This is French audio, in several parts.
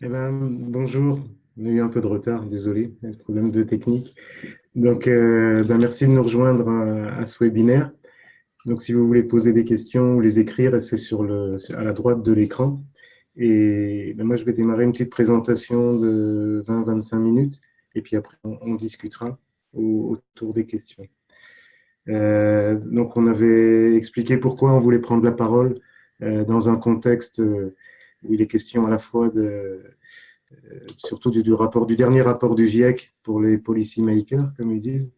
Eh ben, bonjour, on a eu un peu de retard, désolé, problème de technique. Donc, merci de nous rejoindre à ce webinaire. Donc, si vous voulez poser des questions ou les écrire, c'est à la droite de l'écran. Et moi, je vais démarrer une petite présentation de 20-25 minutes, et puis après, on discutera autour des questions. Donc, on avait expliqué pourquoi on voulait prendre la parole dans un contexte où il est question à la fois surtout du dernier rapport du GIEC pour les policy makers, comme ils disent,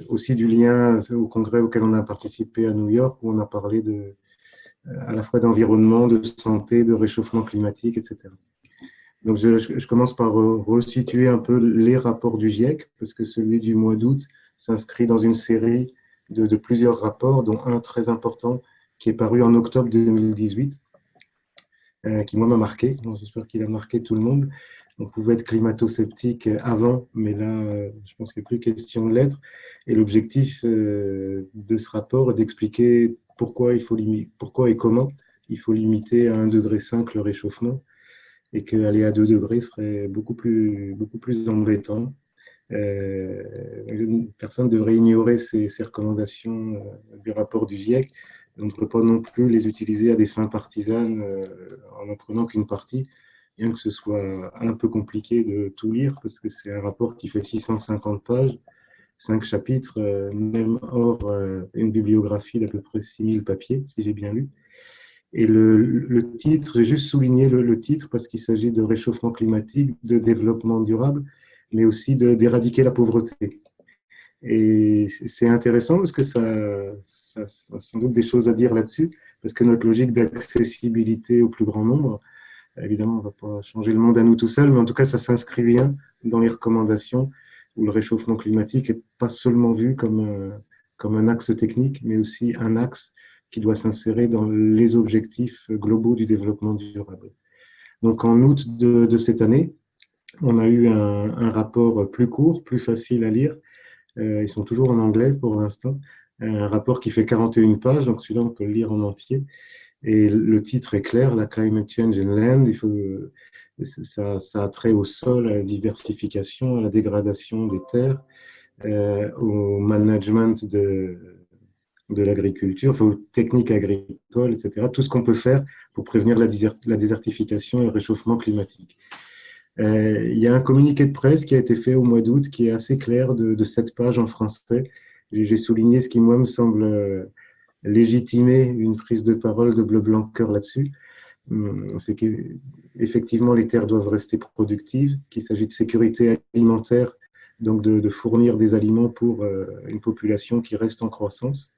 aussi du lien au congrès auquel on a participé à New York, où on a parlé à la fois d'environnement, de santé, de réchauffement climatique, etc. Donc, je commence par resituer un peu les rapports du GIEC, parce que celui du mois d'août s'inscrit dans une série de plusieurs rapports, dont un très important qui est paru en octobre 2018, qui moi m'a marqué. J'espère qu'il a marqué tout le monde. On pouvait être climato-sceptique avant, mais là, je pense qu'il n'y a plus question de l'être. Et l'objectif de ce rapport est d'expliquer pourquoi et comment il faut limiter à 1,5 degré le réchauffement, et qu'aller à 2 degrés serait beaucoup plus embêtant. Personne ne devrait ignorer ces recommandations du rapport du GIEC. On ne peut pas non plus les utiliser à des fins partisanes en n'en prenant qu'une partie, bien que ce soit un peu compliqué de tout lire, parce que c'est un rapport qui fait 650 pages, 5 chapitres, même hors une bibliographie d'à peu près 6000 papiers, si j'ai bien lu. Et le titre, j'ai juste souligné le titre parce qu'il s'agit de réchauffement climatique, de développement durable, mais aussi d'éradiquer la pauvreté. Et c'est intéressant parce que ça a sans doute des choses à dire là-dessus, parce que notre logique d'accessibilité au plus grand nombre, évidemment, on ne va pas changer le monde à nous tout seuls, mais en tout cas, ça s'inscrit bien dans les recommandations où le réchauffement climatique n'est pas seulement vu comme un axe technique, mais aussi un axe qui doit s'insérer dans les objectifs globaux du développement durable. Donc, en août de cette année, on a eu un rapport plus court, plus facile à lire. Ils sont toujours en anglais pour l'instant. Un rapport qui fait 41 pages, donc celui-là, on peut le lire en entier. Et le titre est clair, la Climate Change in Land. Ça a trait au sol, à la diversification, à la dégradation des terres, au management de l'agriculture, enfin, aux techniques agricoles, etc. Tout ce qu'on peut faire pour prévenir la désertification et le réchauffement climatique. Il y a un communiqué de presse qui a été fait au mois d'août qui est assez clair de 7 pages en français. J'ai souligné ce qui, moi, me semble légitimer une prise de parole de Bleu Blanquer là-dessus. C'est qu'effectivement, les terres doivent rester productives, qu'il s'agit de sécurité alimentaire, donc de fournir des aliments pour une population qui reste en croissance.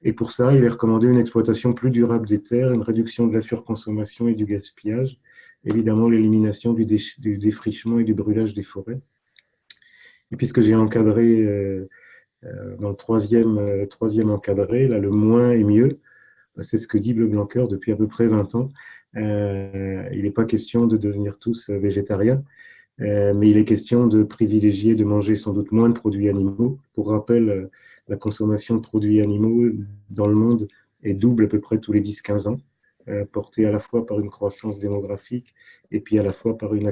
Et pour ça, il est recommandé une exploitation plus durable des terres, une réduction de la surconsommation et du gaspillage, évidemment l'élimination du défrichement et du brûlage des forêts. Et puisque j'ai encadré dans le troisième encadré, là, le moins est mieux, c'est ce que dit Bleu Blanquer depuis à peu près 20 ans. Il n'est pas question de devenir tous végétariens, mais il est question de privilégier de manger sans doute moins de produits animaux. Pour rappel, la consommation de produits animaux dans le monde est double à peu près tous les 10-15 ans, portée à la fois par une croissance démographique et puis à la fois par une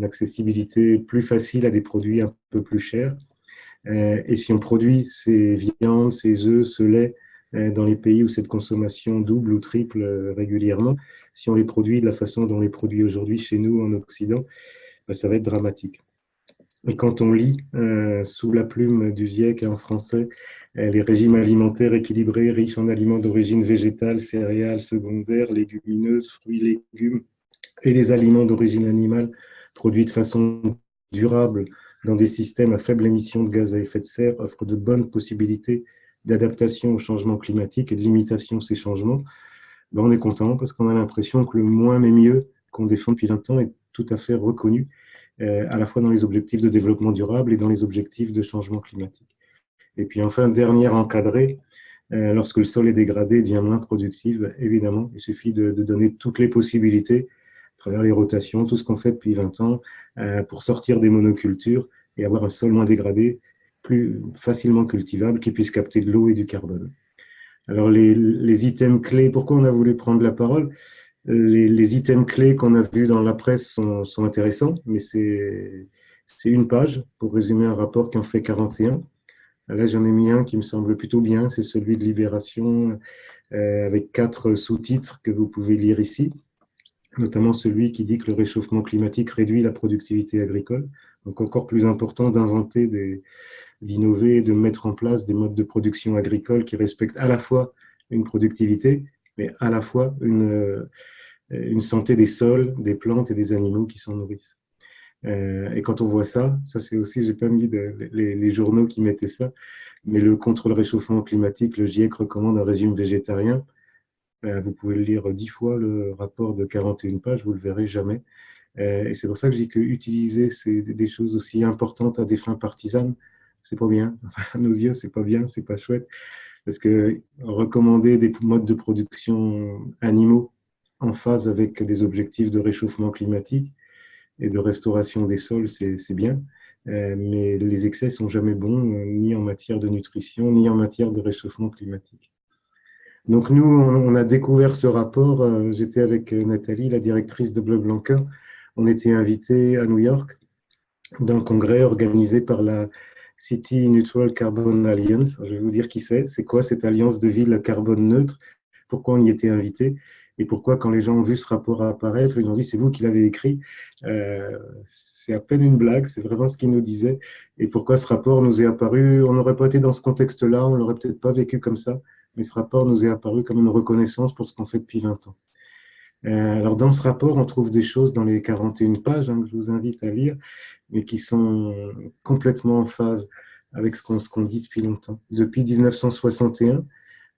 accessibilité plus facile à des produits un peu plus chers. Et si on produit ces viandes, ces œufs, ce lait dans les pays où cette consommation double ou triple régulièrement, si on les produit de la façon dont on les produit aujourd'hui chez nous en Occident, ben, ça va être dramatique. Et quand on lit sous la plume du GIEC en français les régimes alimentaires équilibrés, riches en aliments d'origine végétale, céréales secondaires, légumineuses, fruits, légumes, et les aliments d'origine animale produits de façon durable dans des systèmes à faible émission de gaz à effet de serre offrent de bonnes possibilités d'adaptation au changement climatique et de limitation de ces changements, ben on est content parce qu'on a l'impression que le moins mais mieux qu'on défend depuis 20 ans est tout à fait reconnu, à la fois dans les objectifs de développement durable et dans les objectifs de changement climatique. Et puis enfin, dernier encadré, lorsque le sol est dégradé, devient moins productif, ben, évidemment, il suffit de donner toutes les possibilités à travers les rotations, tout ce qu'on fait depuis 20 ans, pour sortir des monocultures et avoir un sol moins dégradé, plus facilement cultivable, qui puisse capter de l'eau et du carbone. Alors les items clés, pourquoi on a voulu prendre la parole? Les items clés qu'on a vus dans la presse sont intéressants, mais c'est une page pour résumer un rapport qui en fait 41. Là, j'en ai mis un qui me semble plutôt bien, c'est celui de Libération, avec 4 sous-titres que vous pouvez lire ici, notamment celui qui dit que le réchauffement climatique réduit la productivité agricole. Donc encore plus important d'innover et de mettre en place des modes de production agricole qui respectent à la fois une productivité, mais à la fois une santé des sols, des plantes et des animaux qui s'en nourrissent. Et quand on voit ça, ça c'est aussi, j'ai pas mis les journaux qui mettaient ça, mais contre le réchauffement climatique, le GIEC recommande un régime végétarien. Vous pouvez le lire 10 fois, le rapport de 41 pages, vous le verrez jamais. Et c'est pour ça que je dis que utiliser des choses aussi importantes à des fins partisanes, c'est pas bien. À nos yeux, c'est pas bien, c'est pas chouette. Parce que recommander des modes de production animaux en phase avec des objectifs de réchauffement climatique et de restauration des sols, c'est bien. Mais les excès sont jamais bons, ni en matière de nutrition, ni en matière de réchauffement climatique. Donc nous, on a découvert ce rapport. J'étais avec Nathalie, la directrice de Bleu Blanca. On était invités à New York d'un congrès organisé par la City Neutral Carbon Alliance. Je vais vous dire qui c'est. C'est quoi cette alliance de villes carbone neutre? Pourquoi on y était invité? Et pourquoi, quand les gens ont vu ce rapport apparaître, ils ont dit c'est vous qui l'avez écrit. C'est à peine une blague, c'est vraiment ce qu'ils nous disaient. Et pourquoi ce rapport nous est apparu? On n'aurait pas été dans ce contexte-là, on ne l'aurait peut-être pas vécu comme ça, mais ce rapport nous est apparu comme une reconnaissance pour ce qu'on fait depuis 20 ans. Alors, dans ce rapport, on trouve des choses dans les 41 pages que je vous invite à lire, mais qui sont complètement en phase avec ce qu'on dit depuis longtemps. Depuis 1961,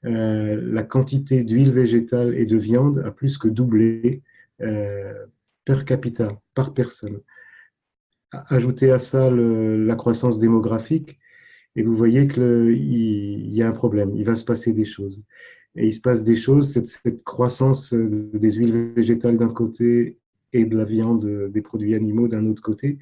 la quantité d'huile végétale et de viande a plus que doublé euh, per capita, par personne. Ajoutez à ça la croissance démographique, et vous voyez qu'il y a un problème, il va se passer des choses. Et il se passe des choses, cette croissance des huiles végétales d'un côté et de la viande, des produits animaux d'un autre côté,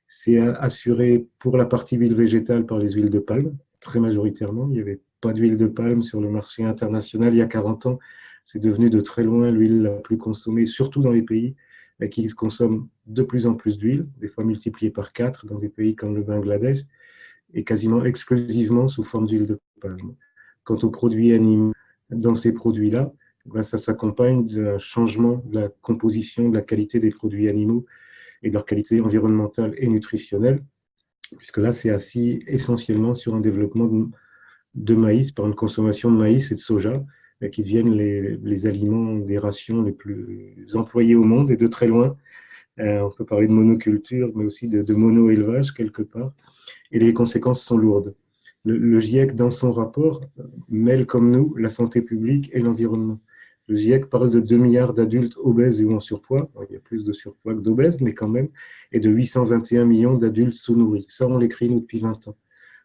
c'est assuré pour la partie huile végétale par les huiles de palme, très majoritairement. Il n'y avait pas d'huile de palme sur le marché international il y a 40 ans. C'est devenu de très loin l'huile la plus consommée, surtout dans les pays qui consomment de plus en plus d'huile, des fois multipliée par 4 dans des pays comme le Bangladesh, et quasiment exclusivement sous forme d'huile de palme. Quant aux produits animaux, dans ces produits-là, ça s'accompagne d'un changement de la composition, de la qualité des produits animaux et de leur qualité environnementale et nutritionnelle, puisque là, c'est assis essentiellement sur un développement de maïs, par une consommation de maïs et de soja, qui deviennent les aliments, les rations les plus employés au monde et de très loin. On peut parler de monoculture, mais aussi de mono-élevage quelque part, et les conséquences sont lourdes. Le GIEC, dans son rapport, mêle comme nous la santé publique et l'environnement. Le GIEC parle de 2 milliards d'adultes obèses ou en surpoids, il y a plus de surpoids que d'obèses, mais quand même, et de 821 millions d'adultes sous-nourris. Ça, on l'écrit nous depuis 20 ans,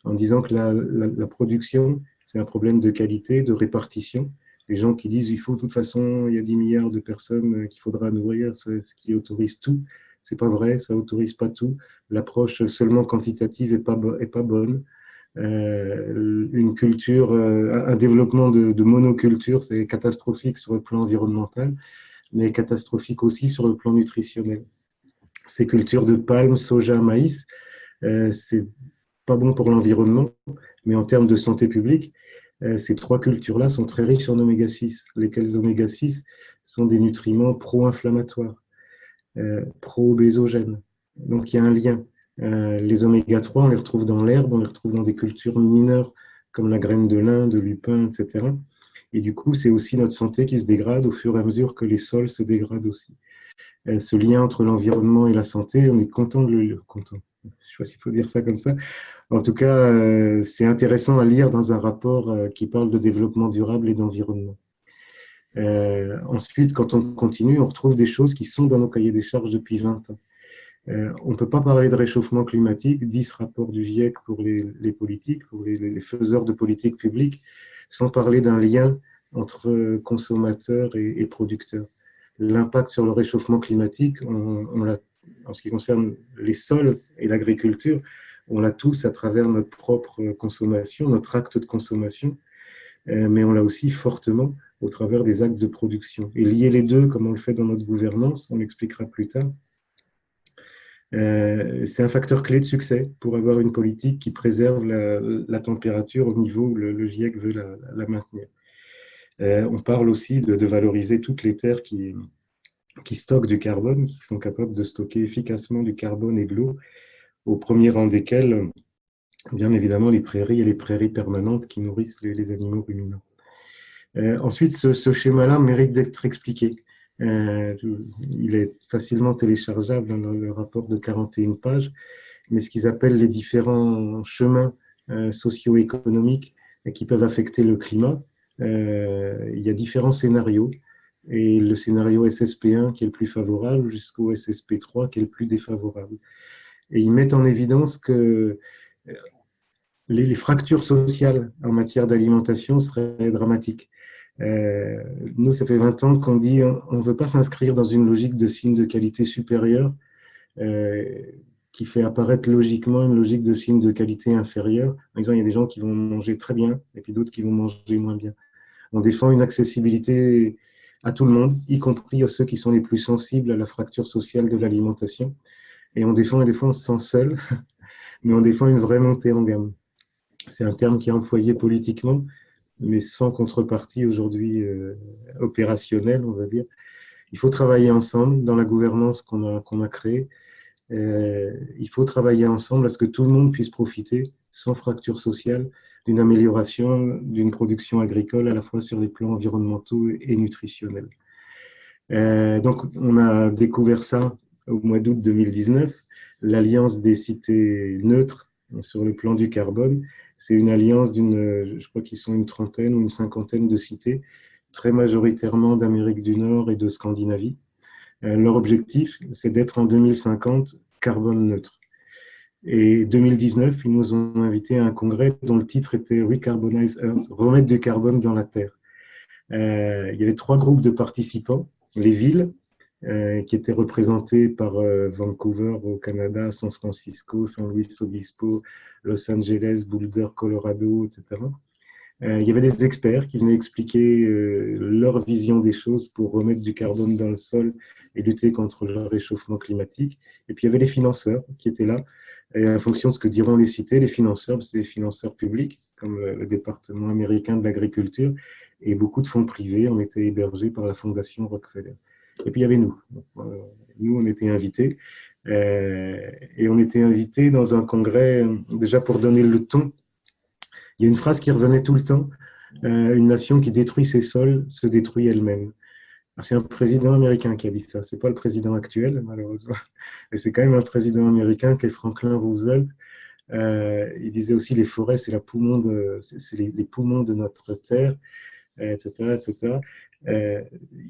en disant que la production, c'est un problème de qualité, de répartition. Les gens qui disent il faut de toute façon, il y a 10 milliards de personnes qu'il faudra nourrir, c'est ce qui autorise tout. C'est pas vrai, ça autorise pas tout. L'approche seulement quantitative est pas bonne. Une culture, un développement de monoculture, c'est catastrophique sur le plan environnemental, mais catastrophique aussi sur le plan nutritionnel. Ces cultures de palme, soja, maïs, c'est pas bon pour l'environnement, mais en termes de santé publique, ces 3 cultures-là sont très riches en oméga 6, lesquels oméga 6 sont des nutriments pro-inflammatoires, pro-obésogènes. Donc il y a un lien. Les oméga 3, on les retrouve dans l'herbe, on les retrouve dans des cultures mineures comme la graine de lin, de lupin, etc. Et du coup, c'est aussi notre santé qui se dégrade au fur et à mesure que les sols se dégradent aussi. Ce lien entre l'environnement et la santé, on est content de le content. Je ne sais pas s'il faut dire ça comme ça. En tout cas, c'est intéressant à lire dans un rapport qui parle de développement durable et d'environnement. Ensuite, quand on continue, on retrouve des choses qui sont dans nos cahiers des charges depuis 20 ans. On ne peut pas parler de réchauffement climatique, dit ce rapport du GIEC pour les politiques, pour les faiseurs de politique publique, sans parler d'un lien entre consommateurs et producteurs. L'impact sur le réchauffement climatique, en ce qui concerne les sols et l'agriculture, on l'a tous à travers notre propre consommation, notre acte de consommation, mais on l'a aussi fortement au travers des actes de production. Et lier les deux, comme on le fait dans notre gouvernance, on l'expliquera plus tard, c'est un facteur clé de succès pour avoir une politique qui préserve la température au niveau où le GIEC veut la maintenir. On parle aussi de valoriser toutes les terres qui stockent du carbone, qui sont capables de stocker efficacement du carbone et de l'eau, au premier rang desquels, bien évidemment, les prairies et les prairies permanentes qui nourrissent les animaux ruminants. Ensuite, ce schéma-là mérite d'être expliqué. Il est facilement téléchargeable dans le rapport de 41 pages, mais ce qu'ils appellent les différents chemins socio-économiques qui peuvent affecter le climat, il y a différents scénarios, et le scénario SSP1 qui est le plus favorable jusqu'au SSP3 qui est le plus défavorable. Et ils mettent en évidence que les fractures sociales en matière d'alimentation seraient dramatiques. Nous, ça fait 20 ans qu'on dit on ne veut pas s'inscrire dans une logique de signe de qualité supérieure qui fait apparaître logiquement une logique de signe de qualité inférieure. Par exemple, il y a des gens qui vont manger très bien et puis d'autres qui vont manger moins bien. On défend une accessibilité à tout le monde, y compris à ceux qui sont les plus sensibles à la fracture sociale de l'alimentation. Et on défend, et des fois on se sent seul, mais on défend une vraie montée en gamme. C'est un terme qui est employé politiquement, mais sans contrepartie aujourd'hui opérationnelle, on va dire. Il faut travailler ensemble dans la gouvernance qu'on a créée. Il faut travailler ensemble à ce que tout le monde puisse profiter, sans fracture sociale, d'une amélioration d'une production agricole à la fois sur les plans environnementaux et nutritionnels. Donc, on a découvert ça au mois d'août 2019, l'Alliance des cités neutres sur le plan du carbone. C'est une alliance je crois qu'ils sont une trentaine ou une cinquantaine de cités, très majoritairement d'Amérique du Nord et de Scandinavie. Leur objectif, c'est d'être en 2050 carbone neutre. Et 2019, ils nous ont invités à un congrès dont le titre était Recarbonize Earth, remettre du carbone dans la Terre. Il y avait 3 groupes de participants, les villes, qui étaient représentées par Vancouver au Canada, San Francisco, San Luis Obispo, Los Angeles, Boulder, Colorado, etc. Il y avait des experts qui venaient expliquer leur vision des choses pour remettre du carbone dans le sol et lutter contre le réchauffement climatique. Et puis il y avait les financeurs qui étaient là. Et en fonction de ce que diront les cités, les financeurs, c'est des financeurs publics, comme le département américain de l'agriculture, et beaucoup de fonds privés ont été hébergés par la fondation Rockefeller. Et puis il y avait nous. Nous, on était invités. Et on était invités dans un congrès, déjà pour donner le ton. Il y a une phrase qui revenait tout le temps. Une nation qui détruit ses sols se détruit elle-même. C'est un président américain qui a dit ça. Ce n'est pas le président actuel, malheureusement. Mais c'est quand même un président américain qui est Franklin Roosevelt. Il disait aussi les forêts, c'est les poumons de notre terre, etc. etc.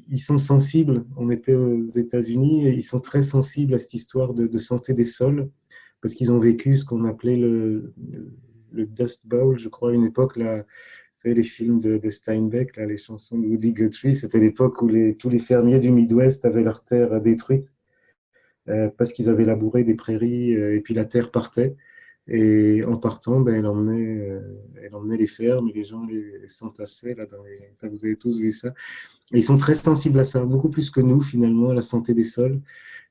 Ils sont sensibles. On était aux États-Unis et ils sont très sensibles à cette histoire de santé des sols parce qu'ils ont vécu ce qu'on appelait le Dust Bowl, je crois, à une époque, là, vous savez, les films de Steinbeck, là, les chansons de Woody Guthrie, c'était l'époque où tous les fermiers du Midwest avaient leurs terres détruites parce qu'ils avaient labouré des prairies et puis la terre partait. Et en partant, ben, elle emmenait les fermes et les gens les s'entassaient. Là, vous avez tous vu ça. Et ils sont très sensibles à ça, beaucoup plus que nous, finalement, à la santé des sols.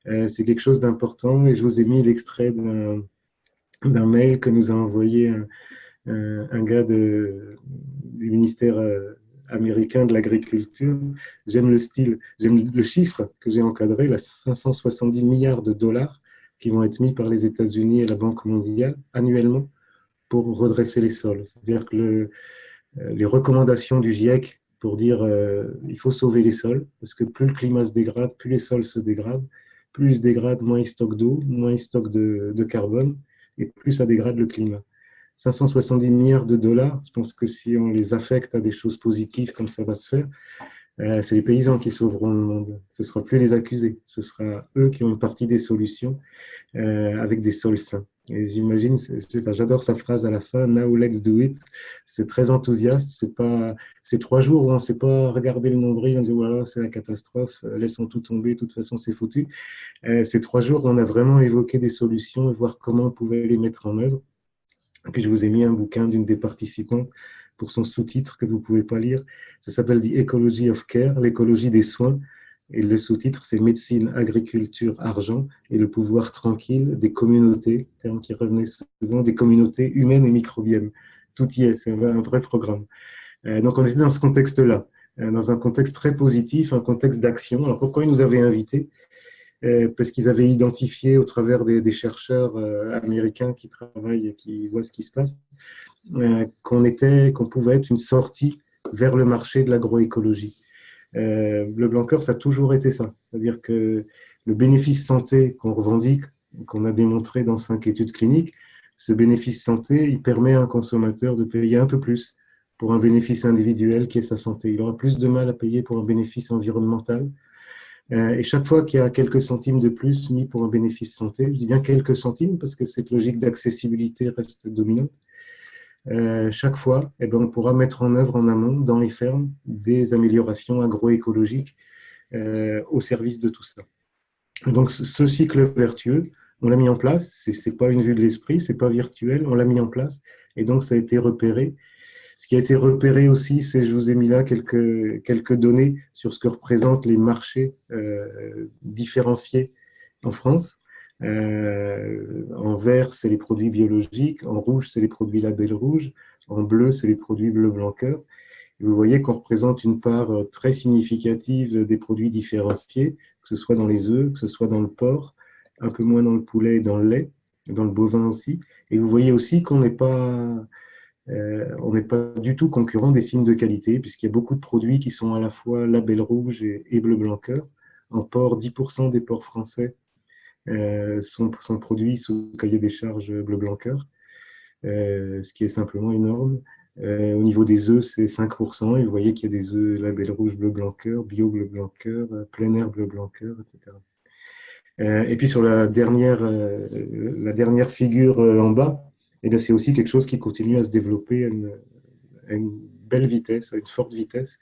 C'est quelque chose d'important. Et je vous ai mis l'extrait d'un mail que nous a envoyé un gars du ministère américain de l'agriculture. J'aime le style, j'aime le chiffre que j'ai encadré, là, 570 milliards de dollars qui vont être mis par les États-Unis et la Banque mondiale annuellement pour redresser les sols. C'est-à-dire que les recommandations du GIEC pour dire il faut sauver les sols, parce que plus le climat se dégrade, plus les sols se dégradent, plus ils se dégradent, moins ils stockent d'eau, moins ils stockent de carbone, et plus ça dégrade le climat. 570 milliards de dollars, je pense que si on les affecte à des choses positives comme ça va se faire, c'est les paysans qui sauveront le monde. Ce ne sera plus les accusés, ce sera eux qui ont une partie des solutions avec des sols sains. Et j'imagine, j'adore sa phrase à la fin, Now let's do it. C'est très enthousiaste. C'est 3 jours où on ne sait pas regarder le nombril, on dit voilà, c'est la catastrophe, laissons tout tomber, de toute façon c'est foutu. C'est 3 jours où on a vraiment évoqué des solutions et voir comment on pouvait les mettre en œuvre. Et puis je vous ai mis un bouquin d'une des participantes pour son sous-titre que vous ne pouvez pas lire. Ça s'appelle The Ecology of Care, l'écologie des soins. Et le sous-titre, c'est Médecine, agriculture, argent et le pouvoir tranquille des communautés, terme qui revenait souvent, des communautés humaines et microbiennes. Tout y est, c'est un vrai programme. Donc on était dans ce contexte-là, dans un contexte très positif, un contexte d'action. Alors pourquoi ils nous avaient invités? Parce qu'ils avaient identifié au travers des chercheurs américains qui travaillent et qui voient ce qui se passe, qu'on pouvait être une sortie vers le marché de l'agroécologie. Le Blanqueur, ça a toujours été ça. C'est-à-dire que le bénéfice santé qu'on revendique, qu'on a démontré dans 5 études cliniques, ce bénéfice santé, il permet à un consommateur de payer un peu plus pour un bénéfice individuel qui est sa santé. Il aura plus de mal à payer pour un bénéfice environnemental. Et chaque fois qu'il y a quelques centimes de plus mis pour un bénéfice santé, je dis bien quelques centimes parce que cette logique d'accessibilité reste dominante, chaque fois, eh ben, on pourra mettre en œuvre en amont, dans les fermes, des améliorations agroécologiques au service de tout ça. Donc, ce cycle vertueux, on l'a mis en place. Ce n'est pas une vue de l'esprit, ce n'est pas virtuel, on l'a mis en place. Et donc, ça a été repéré. Ce qui a été repéré aussi, c'est, je vous ai mis là quelques données sur ce que représentent les marchés différenciés en France. En vert, c'est les produits biologiques. En rouge, c'est les produits label rouge. En bleu, c'est les produits bleu blanc cœur. Et vous voyez qu'on représente une part très significative des produits différenciés, que ce soit dans les œufs, que ce soit dans le porc, un peu moins dans le poulet et dans le lait, dans le bovin aussi. Et vous voyez aussi qu'on n'est pas du tout concurrent des signes de qualité, puisqu'il y a beaucoup de produits qui sont à la fois label rouge et bleu blanc cœur. En porc, 10% des porcs français sont produits sous cahier des charges bleu blanc cœur, ce qui est simplement énorme. Au niveau des œufs, c'est 5%. Et vous voyez qu'il y a des œufs label rouge bleu blanc cœur, bio bleu blanc cœur, plein air bleu blanc cœur, etc. Et puis sur la dernière figure en bas, et c'est aussi quelque chose qui continue à se développer à une belle vitesse, à une forte vitesse.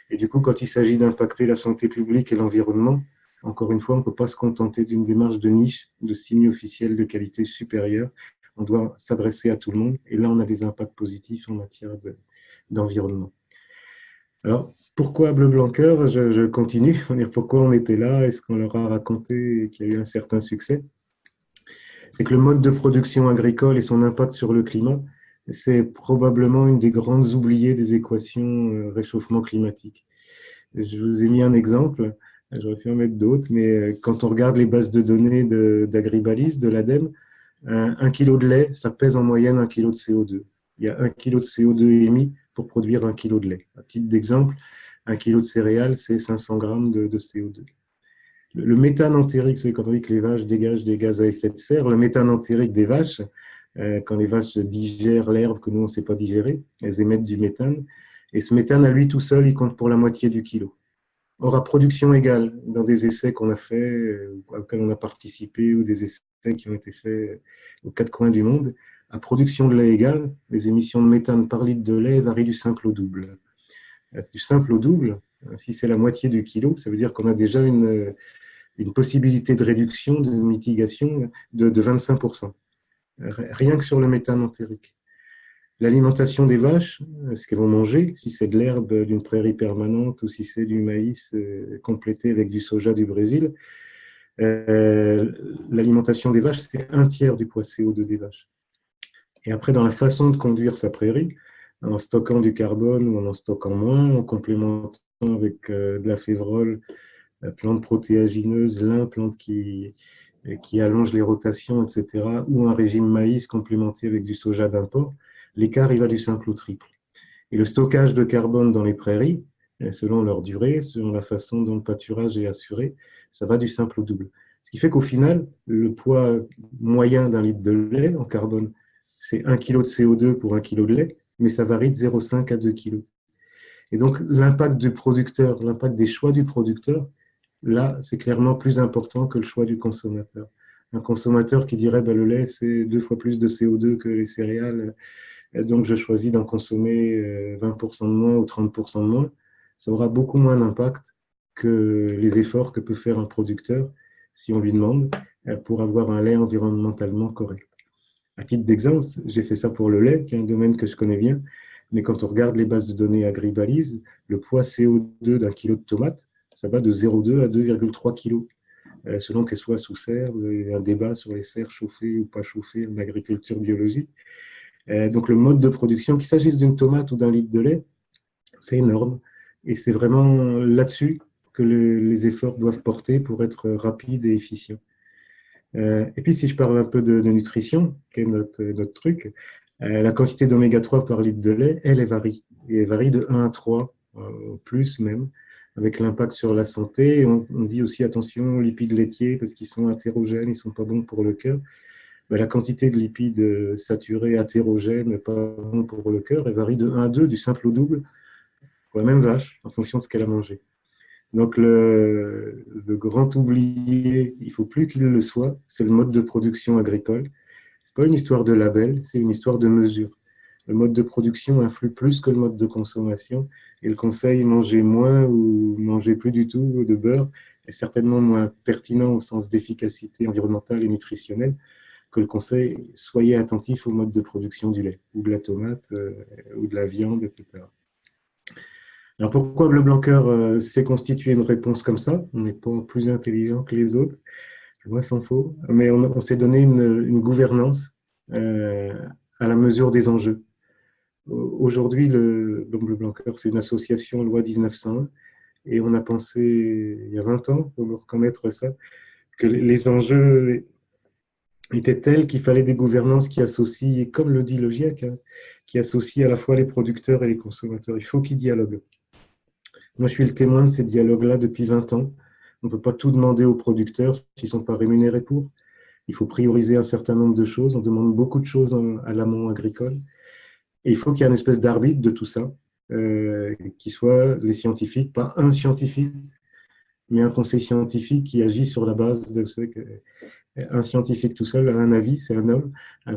Et du coup, quand il s'agit d'impacter la santé publique et l'environnement, encore une fois, on ne peut pas se contenter d'une démarche de niche, de signe officiel de qualité supérieure. On doit s'adresser à tout le monde. Et là, on a des impacts positifs en matière d'environnement. Alors, pourquoi Bleu Blanc Cœur? Je continue. Pourquoi on était là? Est-ce qu'on leur a raconté qu'il y a eu un certain succès? C'est que le mode de production agricole et son impact sur le climat, c'est probablement une des grandes oubliées des équations réchauffement climatique. Je vous ai mis un exemple, j'aurais pu en mettre d'autres, mais quand on regarde les bases de données d'Agribalis, de l'ADEME, un kilo de lait, ça pèse en moyenne 1 kilo de CO2. Il y a 1 kilo de CO2 émis pour produire 1 kilo de lait. À titre d'exemple, 1 kilo de céréales, c'est 500 grammes de CO2. Le méthane entérique, c'est quand on dit que les vaches dégagent des gaz à effet de serre, le méthane entérique des vaches, quand les vaches digèrent l'herbe que nous, on ne sait pas digérer, elles émettent du méthane. Et ce méthane, à lui tout seul, il compte pour la moitié du kilo. Or, à production égale, dans des essais qu'on a fait, auxquels on a participé, ou des essais qui ont été faits aux 4 coins du monde, à production de lait égale, les émissions de méthane par litre de lait varient du simple au double. Du simple au double, si c'est la moitié du kilo, ça veut dire qu'on a déjà une possibilité de réduction, de mitigation de 25%, rien que sur le méthane entérique. L'alimentation des vaches, ce qu'elles vont manger, si c'est de l'herbe d'une prairie permanente ou si c'est du maïs complété avec du soja du Brésil, l'alimentation des vaches, c'est 1/3 du poids CO2 des vaches. Et après, dans la façon de conduire sa prairie, en stockant du carbone ou en stockant moins, en complémentant avec de la févrole, plantes protéagineuses, lin, plantes qui allongent les rotations, etc., ou un régime maïs complémenté avec du soja d'import, l'écart il va du simple au triple. Et le stockage de carbone dans les prairies, selon leur durée, selon la façon dont le pâturage est assuré, ça va du simple au double. Ce qui fait qu'au final, le poids moyen d'un litre de lait en carbone, c'est 1 kilo de CO2 pour 1 kilo de lait, mais ça varie de 0,5 à 2 kg. Et donc, l'impact du producteur, l'impact des choix du producteur, là, c'est clairement plus important que le choix du consommateur. Un consommateur qui dirait le lait, c'est 2 fois plus de CO2 que les céréales, donc je choisis d'en consommer 20% de moins ou 30% de moins, ça aura beaucoup moins d'impact que les efforts que peut faire un producteur si on lui demande pour avoir un lait environnementalement correct. À titre d'exemple, j'ai fait ça pour le lait, qui est un domaine que je connais bien. Mais quand on regarde les bases de données Agribalise, le poids CO2 d'un kilo de tomates, ça va de 0,2 à 2,3 kg, selon qu'elle soit sous serre. Il y a un débat sur les serres chauffées ou pas chauffées en agriculture biologique. Donc le mode de production, qu'il s'agisse d'une tomate ou d'un litre de lait, c'est énorme. Et c'est vraiment là-dessus que les efforts doivent porter pour être rapides et efficients. Et puis, si je parle un peu de nutrition, qui est notre truc, la quantité d'oméga 3 par litre de lait, elle varie. Et elle varie de 1 à 3, plus même, avec l'impact sur la santé. On dit aussi attention aux lipides laitiers parce qu'ils sont athérogènes, ils ne sont pas bons pour le cœur. Mais la quantité de lipides saturés athérogènes, pas bons pour le cœur, elle varie de 1 à 2, du simple au double, pour la même vache, en fonction de ce qu'elle a mangé. Donc le grand oublié, il ne faut plus qu'il le soit, c'est le mode de production agricole. Ce n'est pas une histoire de label, c'est une histoire de mesure. Le mode de production influe plus que le mode de consommation. Et le conseil manger moins ou manger plus du tout de beurre est certainement moins pertinent au sens d'efficacité environnementale et nutritionnelle que le conseil soyez attentif au mode de production du lait ou de la tomate ou de la viande, etc. Alors pourquoi Bleu Blanqueur s'est constitué une réponse comme ça? On n'est pas plus intelligent que les autres, loin s'en faut, mais on s'est donné une gouvernance euh, à la mesure des enjeux. Aujourd'hui, le Bleu Blanqueur, c'est une association loi 1901, et on a pensé, il y a 20 ans, pour vous reconnaître ça, que les enjeux étaient tels qu'il fallait des gouvernances qui associent, comme le dit le GIEC, hein, qui associent à la fois les producteurs et les consommateurs. Il faut qu'ils dialoguent. Moi, je suis le témoin de ces dialogues-là depuis 20 ans. On ne peut pas tout demander aux producteurs s'ils ne sont pas rémunérés pour. Il faut prioriser un certain nombre de choses. On demande beaucoup de choses à l'amont agricole. Et il faut qu'il y ait une espèce d'arbitre de tout ça, qui soit les scientifiques, pas un scientifique, mais un conseil scientifique qui agit sur la base de ce que un scientifique tout seul a un avis, c'est un homme.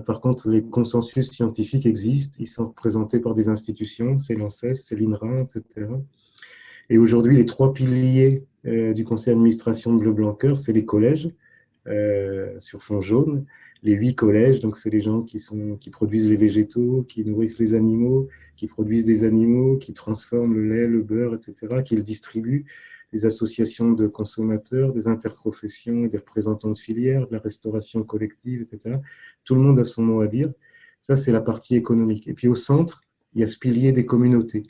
Par contre, les consensus scientifiques existent, ils sont représentés par des institutions, c'est l'ANSES, c'est l'INRA, etc. Et aujourd'hui, les trois piliers du conseil d'administration de Bleu Blanqueur, c'est les collèges sur fond jaune, les 8 collèges, donc c'est les gens qui produisent les végétaux, qui nourrissent les animaux, qui produisent des animaux, qui transforment le lait, le beurre, etc., qui le distribuent, des associations de consommateurs, des interprofessions, des représentants de filières, de la restauration collective, etc. Tout le monde a son mot à dire. Ça, c'est la partie économique. Et puis au centre, il y a ce pilier des communautés.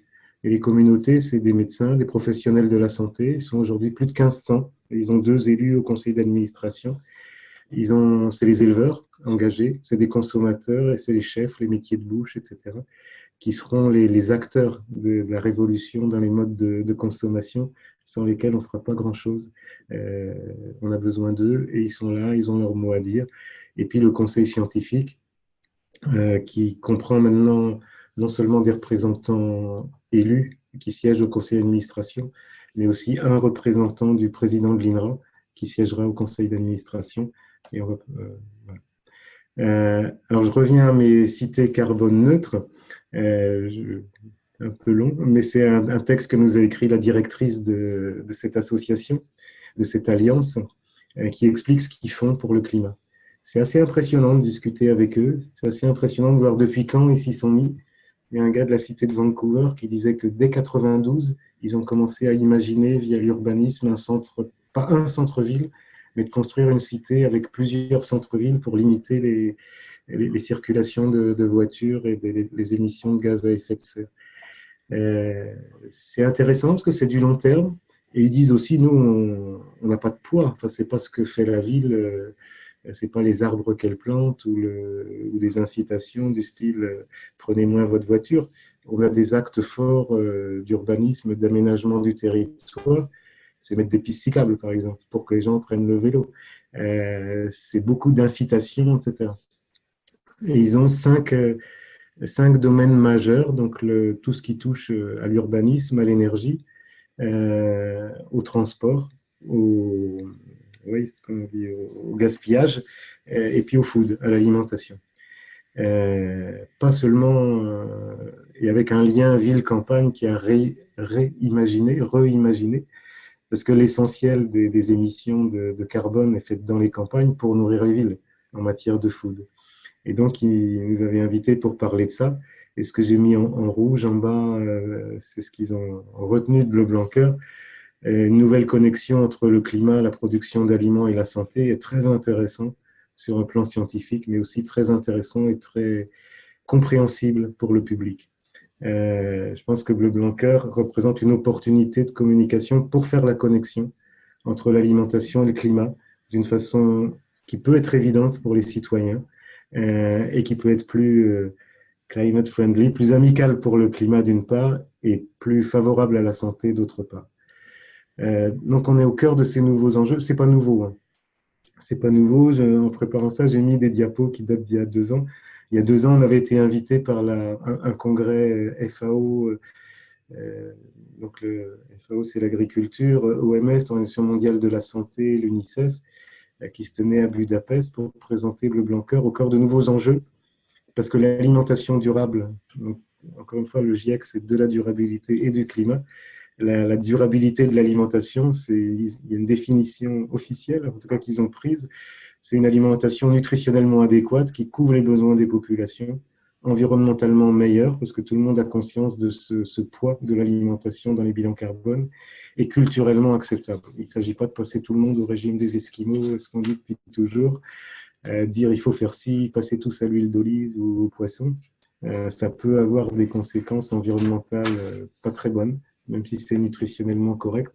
Et les communautés, c'est des médecins, des professionnels de la santé. Ils sont aujourd'hui plus de 1500. Ils ont 2 élus au conseil d'administration. C'est les éleveurs engagés, c'est des consommateurs et c'est les chefs, les métiers de bouche, etc., qui seront les acteurs de la révolution dans les modes de consommation sans lesquels on ne fera pas grand-chose. On a besoin d'eux et ils sont là, ils ont leur mot à dire. Et puis le conseil scientifique, qui comprend maintenant non seulement des représentants élus qui siègent au conseil d'administration, mais aussi un représentant du président de l'INRA qui siégera au conseil d'administration. Et voilà. Alors, je reviens à mes cités carbone neutre. Un peu long, mais c'est un texte que nous a écrit la directrice de cette association, de cette alliance, qui explique ce qu'ils font pour le climat. C'est assez impressionnant de discuter avec eux. C'est assez impressionnant de voir depuis quand ils s'y sont mis. Il y a un gars de la cité de Vancouver qui disait que dès 92, ils ont commencé à imaginer via l'urbanisme un centre, pas un centre-ville, mais de construire une cité avec plusieurs centres-villes pour limiter les circulations de voitures et les émissions de gaz à effet de serre. C'est intéressant parce que c'est du long terme. Et ils disent aussi, nous, on n'a pas de poids. Enfin, c'est pas ce que fait la ville. C'est pas les arbres qu'elle plante ou des incitations du style prenez moins votre voiture. On a des actes forts d'urbanisme, d'aménagement du territoire. C'est mettre des pistes cyclables, par exemple, pour que les gens prennent le vélo. C'est beaucoup d'incitations, etc. Et ils ont 5 domaines majeurs, donc tout ce qui touche à l'urbanisme, à l'énergie, au transport, oui, au gaspillage, et puis au food, à l'alimentation. Pas seulement, et avec un lien ville-campagne qui a reimaginé, parce que l'essentiel des émissions de carbone est fait dans les campagnes pour nourrir les villes en matière de food. Et donc, il nous avait invités pour parler de ça. Et ce que j'ai mis en rouge en bas, c'est ce qu'ils ont retenu de Bleu Blanc Cœur. Une nouvelle connexion entre le climat, la production d'aliments et la santé est très intéressant sur un plan scientifique, mais aussi très intéressant et très compréhensible pour le public. Je pense que Bleu Blanc Cœur représente une opportunité de communication pour faire la connexion entre l'alimentation et le climat d'une façon qui peut être évidente pour les citoyens et qui peut être plus climate friendly, plus amicale pour le climat d'une part et plus favorable à la santé d'autre part. Donc on est au cœur de ces nouveaux enjeux. C'est pas nouveau, hein. C'est pas nouveau. En préparant ça, j'ai mis des diapos qui datent d'il y a 2 ans. Il y a 2 ans, on avait été invité par un congrès FAO. Donc le FAO, c'est l'agriculture, OMS, l'Organisation mondiale de la santé, l'UNICEF, qui se tenait à Budapest pour présenter Bleu Blanc Cœur au cœur de nouveaux enjeux. Parce que l'alimentation durable, donc, encore une fois, le GIEC, c'est de la durabilité et du climat. La durabilité de l'alimentation, il y a une définition officielle, en tout cas qu'ils ont prise, c'est une alimentation nutritionnellement adéquate qui couvre les besoins des populations, environnementalement meilleure, parce que tout le monde a conscience de ce poids de l'alimentation dans les bilans carbone, et culturellement acceptable. Il ne s'agit pas de passer tout le monde au régime des Esquimaux, ce qu'on dit depuis toujours, dire il faut faire ci, passer tous à l'huile d'olive ou au poisson. Ça peut avoir des conséquences environnementales pas très bonnes, même si c'est nutritionnellement correct.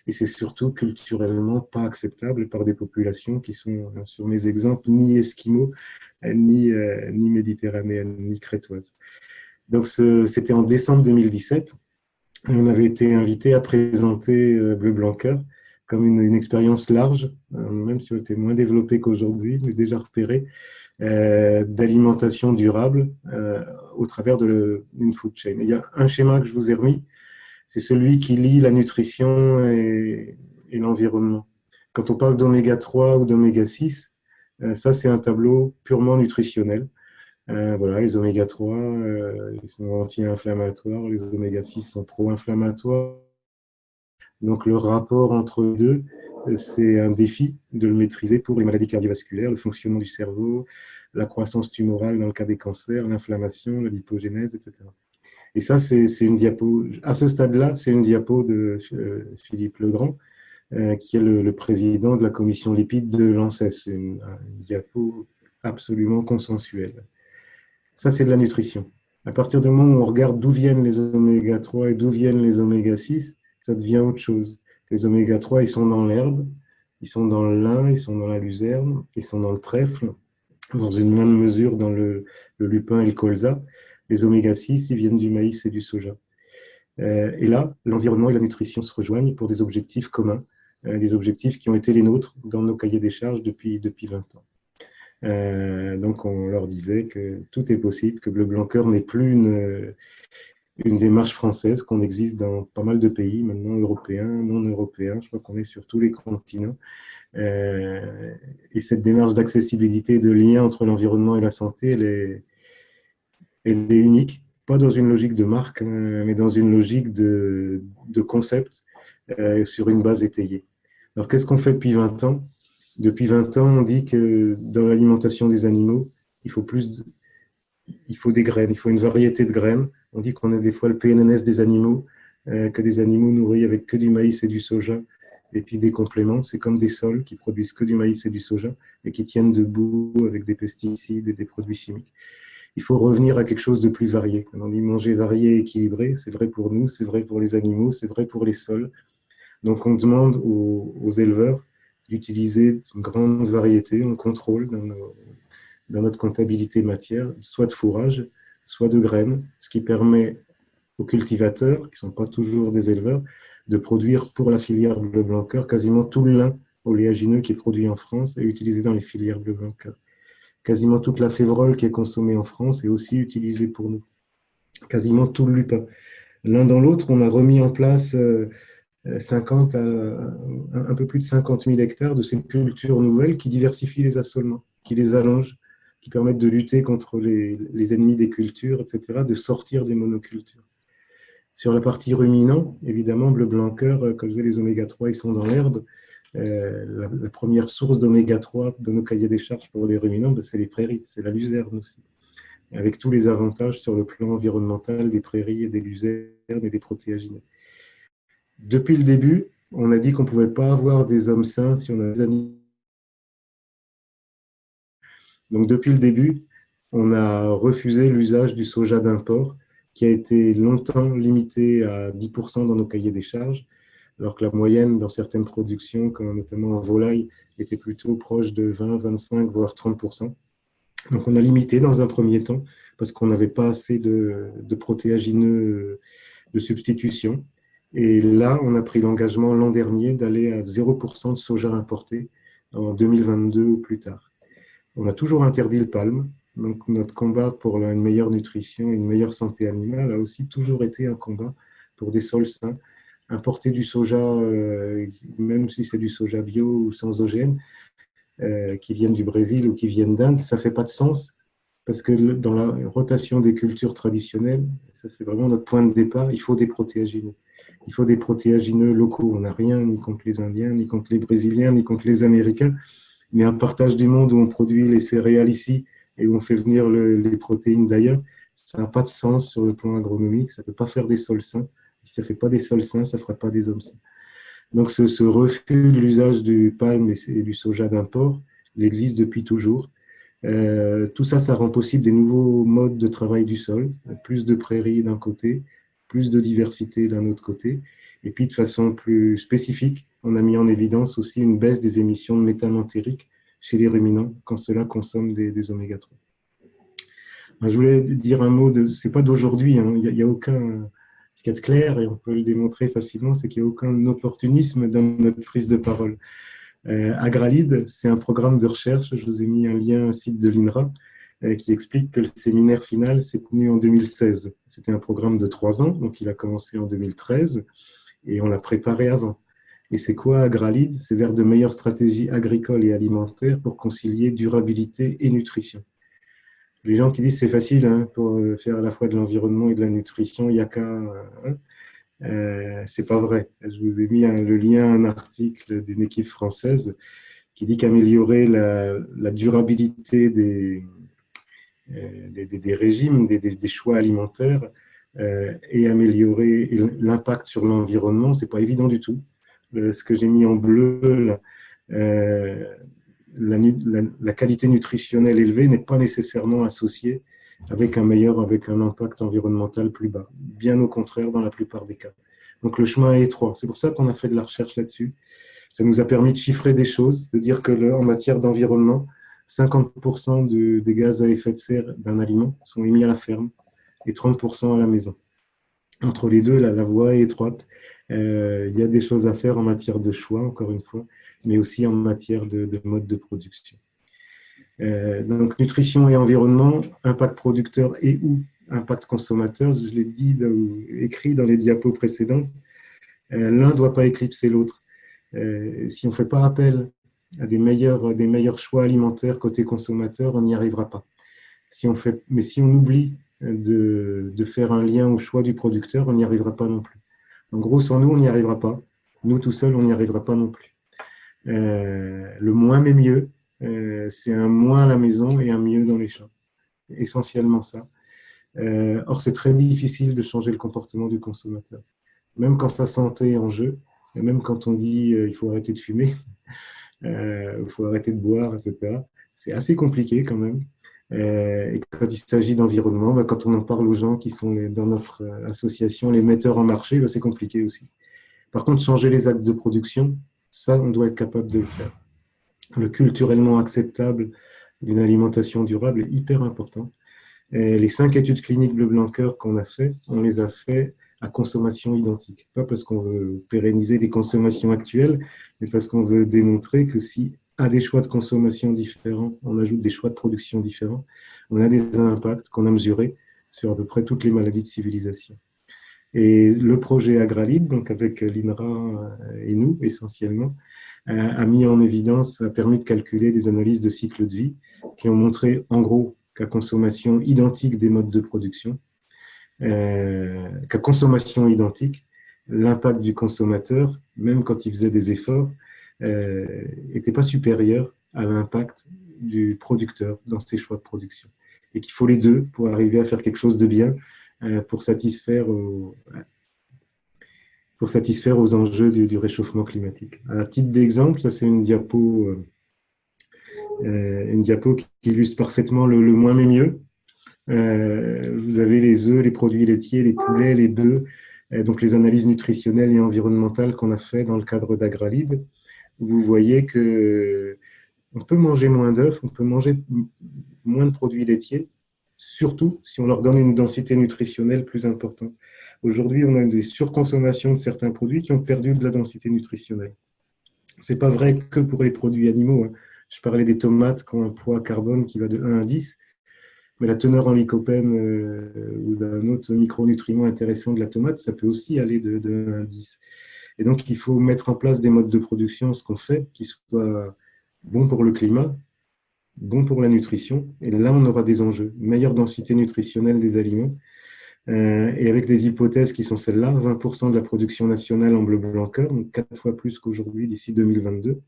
Et c'est surtout culturellement pas acceptable par des populations qui sont, sur mes exemples, ni esquimaux, ni méditerranéennes, ni crétoises. Donc c'était en décembre 2017. On avait été invité à présenter Bleu Blanc Cœur comme une expérience large, même si elle était moins développée qu'aujourd'hui, mais déjà repérée, d'alimentation durable au travers d'une food chain. Et il y a un schéma que je vous ai remis, c'est celui qui lie la nutrition et l'environnement. Quand on parle d'oméga 3 ou d'oméga 6, ça c'est un tableau purement nutritionnel. Voilà, les oméga 3, ils sont anti-inflammatoires, les oméga 6 sont pro-inflammatoires. Donc le rapport entre les deux, c'est un défi de le maîtriser pour les maladies cardiovasculaires, le fonctionnement du cerveau, la croissance tumorale dans le cas des cancers, l'inflammation, la lipogénèse, etc. Et ça, c'est une diapo, à ce stade-là, c'est une diapo de Philippe Legrand, qui est le président de la commission lipides de l'ANSES. C'est une diapo absolument consensuelle. Ça, c'est de la nutrition. À partir du moment où on regarde d'où viennent les oméga 3 et d'où viennent les oméga 6, ça devient autre chose. Les oméga 3, ils sont dans l'herbe, ils sont dans le lin, ils sont dans la luzerne, ils sont dans le trèfle, dans une moindre mesure dans le lupin et le colza. Les oméga 6, ils viennent du maïs et du soja. Et là, l'environnement et la nutrition se rejoignent pour des objectifs communs, des objectifs qui ont été les nôtres dans nos cahiers des charges depuis 20 ans. Donc on leur disait que tout est possible, que Bleu Blanc Cœur n'est plus une démarche française, qu'on existe dans pas mal de pays, maintenant européens, non européens, je crois qu'on est sur tous les continents. Et cette démarche d'accessibilité, de lien entre l'environnement et la santé, elle est unique, pas dans une logique de marque, mais dans une logique de concept sur une base étayée. Alors qu'est-ce qu'on fait depuis 20 ans? Depuis 20 ans, on dit que dans l'alimentation des animaux, il faut des graines, il faut une variété de graines. On dit qu'on a des fois le PNNS des animaux, que des animaux nourris avec que du maïs et du soja, et puis des compléments. C'est comme des sols qui produisent que du maïs et du soja, et qui tiennent debout avec des pesticides et des produits chimiques. Il faut revenir à quelque chose de plus varié. Quand on dit manger varié et équilibré, c'est vrai pour nous, c'est vrai pour les animaux, c'est vrai pour les sols. Donc on demande aux éleveurs d'utiliser une grande variété, on contrôle dans notre comptabilité matière, soit de fourrage, soit de graines, ce qui permet aux cultivateurs, qui ne sont pas toujours des éleveurs, de produire pour la filière Bleu Blanc Cœur quasiment tout le lin oléagineux qui est produit en France et utilisé dans les filières Bleu Blanc Cœur. Quasiment toute la févrole qui est consommée en France est aussi utilisée pour nous. Quasiment tout le lupin. L'un dans l'autre, on a remis en place 50 un peu plus de 50 000 hectares de ces cultures nouvelles qui diversifient les assolements, qui les allongent, qui permettent de lutter contre les ennemis des cultures, etc., de sortir des monocultures. Sur la partie ruminant, évidemment, Bleu Blanc Cœur, comme je disais, les oméga 3, ils sont dans l'herbe. La première source d'oméga 3 de nos cahiers des charges pour les ruminants, c'est les prairies, c'est la luzerne aussi. avec tous les avantages sur le plan environnemental des prairies et des luzernes et des protéagineux. Depuis le début, on a dit qu'on ne pouvait pas avoir des hommes sains si on a des animaux. Donc depuis le début, on a refusé l'usage du soja d'import, qui a été longtemps limité à 10% dans nos cahiers des charges, alors que la moyenne dans certaines productions, comme notamment en volaille, était plutôt proche de 20, 25, voire 30%. Donc on a limité dans un premier temps, parce qu'on n'avait pas assez de protéagineux de substitution. Et là, on a pris l'engagement l'an dernier d'aller à 0% de soja importé en 2022 ou plus tard. On a toujours interdit le palme. Donc, notre combat pour une meilleure nutrition et une meilleure santé animale a aussi toujours été un combat pour des sols sains. Importer du soja, même si c'est du soja bio ou sans OGM, qui viennent du Brésil ou qui viennent d'Inde, ça ne fait pas de sens parce que dans la rotation des cultures traditionnelles, ça c'est vraiment notre point de départ, il faut des protéagineux. Il faut des protéagineux locaux. On n'a rien ni contre les Indiens, ni contre les Brésiliens, ni contre les Américains, mais un partage du monde où on produit les céréales ici et où on fait venir les protéines d'ailleurs, ça n'a pas de sens sur le plan agronomique, ça ne peut pas faire des sols sains. Si ça ne fait pas des sols sains, ça ne fera pas des hommes sains. Donc ce refus de l'usage du palme et du soja d'import, il existe depuis toujours. Tout ça, ça rend possible des nouveaux modes de travail du sol, plus de prairies d'un côté, plus de diversité d'un autre côté. Et puis de façon plus spécifique, on a mis en évidence aussi une baisse des émissions de méthane entérique chez les ruminants quand cela consomme des oméga 3. Je voulais dire un mot, c'est pas d'aujourd'hui, hein, il n'y a aucun, ce qui est clair, et on peut le démontrer facilement, c'est qu'il n'y a aucun opportunisme dans notre prise de parole. Agralide, c'est un programme de recherche, je vous ai mis un lien, un site de l'INRA, qui explique que le séminaire final s'est tenu en 2016. C'était un programme de 3 ans, donc il a commencé en 2013, et on l'a préparé avant. Et c'est quoi Agralide? C'est vers de meilleures stratégies agricoles et alimentaires pour concilier durabilité et nutrition. Les gens qui disent c'est facile hein, pour faire à la fois de l'environnement et de la nutrition, il n'y a qu'à... c'est pas vrai. Je vous ai mis le lien à un article d'une équipe française qui dit qu'améliorer la durabilité des régimes, des choix alimentaires et améliorer l'impact sur l'environnement, c'est pas évident du tout. Ce que j'ai mis en bleu, là, la qualité nutritionnelle élevée n'est pas nécessairement associée avec un impact environnemental plus bas. Bien au contraire dans la plupart des cas. Donc le chemin est étroit. C'est pour ça qu'on a fait de la recherche là-dessus. Ça nous a permis de chiffrer des choses, de dire que en matière d'environnement, 50% des gaz à effet de serre d'un aliment sont émis à la ferme et 30% à la maison. Entre les deux, la voie est étroite. Il y a des choses à faire en matière de choix, encore une fois, mais aussi en matière de mode de production. Donc, nutrition et environnement, impact producteur et ou impact consommateur, je l'ai dit, écrit dans les diapos précédentes, l'un ne doit pas éclipser l'autre. Si on ne fait pas appel à des meilleurs choix alimentaires côté consommateur, on n'y arrivera pas. Mais si on oublie de faire un lien au choix du producteur, on n'y arrivera pas non plus. En gros, sans nous, on n'y arrivera pas. Nous, tout seuls, on n'y arrivera pas non plus. Le moins mais mieux, c'est un moins à la maison et un mieux dans les champs. Essentiellement ça. Or, c'est très difficile de changer le comportement du consommateur. Même quand sa santé est en jeu, et même quand on dit il faut arrêter de fumer, il faut arrêter de boire, etc. C'est assez compliqué quand même. Et quand il s'agit d'environnement, quand on en parle aux gens qui sont dans notre association, les metteurs en marché, c'est compliqué aussi. Par contre, changer les actes de production, ça, on doit être capable de le faire. Le culturellement acceptable d'une alimentation durable est hyper important. Et les 5 études cliniques bleu-blanc-cœur qu'on a fait, on les a fait à consommation identique. Pas parce qu'on veut pérenniser les consommations actuelles, mais parce qu'on veut démontrer que si à des choix de consommation différents, on ajoute des choix de production différents, on a des impacts qu'on a mesurés sur à peu près toutes les maladies de civilisation. Et le projet Agralide, donc avec l'INRA et nous essentiellement, a mis en évidence, a permis de calculer des analyses de cycle de vie qui ont montré en gros qu'à consommation identique des modes de production, qu'à consommation identique, l'impact du consommateur, même quand il faisait des efforts, n'était pas supérieur à l'impact du producteur dans ses choix de production. et qu'il faut les deux pour arriver à faire quelque chose de bien, pour satisfaire aux enjeux du réchauffement climatique. À titre d'exemple, ça c'est une diapo qui illustre parfaitement le moins mais mieux. Vous avez les œufs, les produits laitiers, les poulets, les bœufs, donc les analyses nutritionnelles et environnementales qu'on a fait dans le cadre d'Agralide. Vous voyez que on peut manger moins d'œufs, on peut manger moins de produits laitiers, surtout si on leur donne une densité nutritionnelle plus importante. Aujourd'hui, on a des surconsommations de certains produits qui ont perdu de la densité nutritionnelle. Ce n'est pas vrai que pour les produits animaux, hein. Je parlais des tomates qui ont un poids carbone qui va de 1 à 10, mais la teneur en lycopène ou d'un autre micronutriment intéressant de la tomate, ça peut aussi aller de 1 à 10. Et donc, il faut mettre en place des modes de production, ce qu'on fait, qui soient bons pour le climat, bons pour la nutrition. Et là, on aura des enjeux. Meilleure densité nutritionnelle des aliments. Et avec des hypothèses qui sont celles-là, 20% de la production nationale en bleu blanc cœur, donc 4 fois plus qu'aujourd'hui d'ici 2022.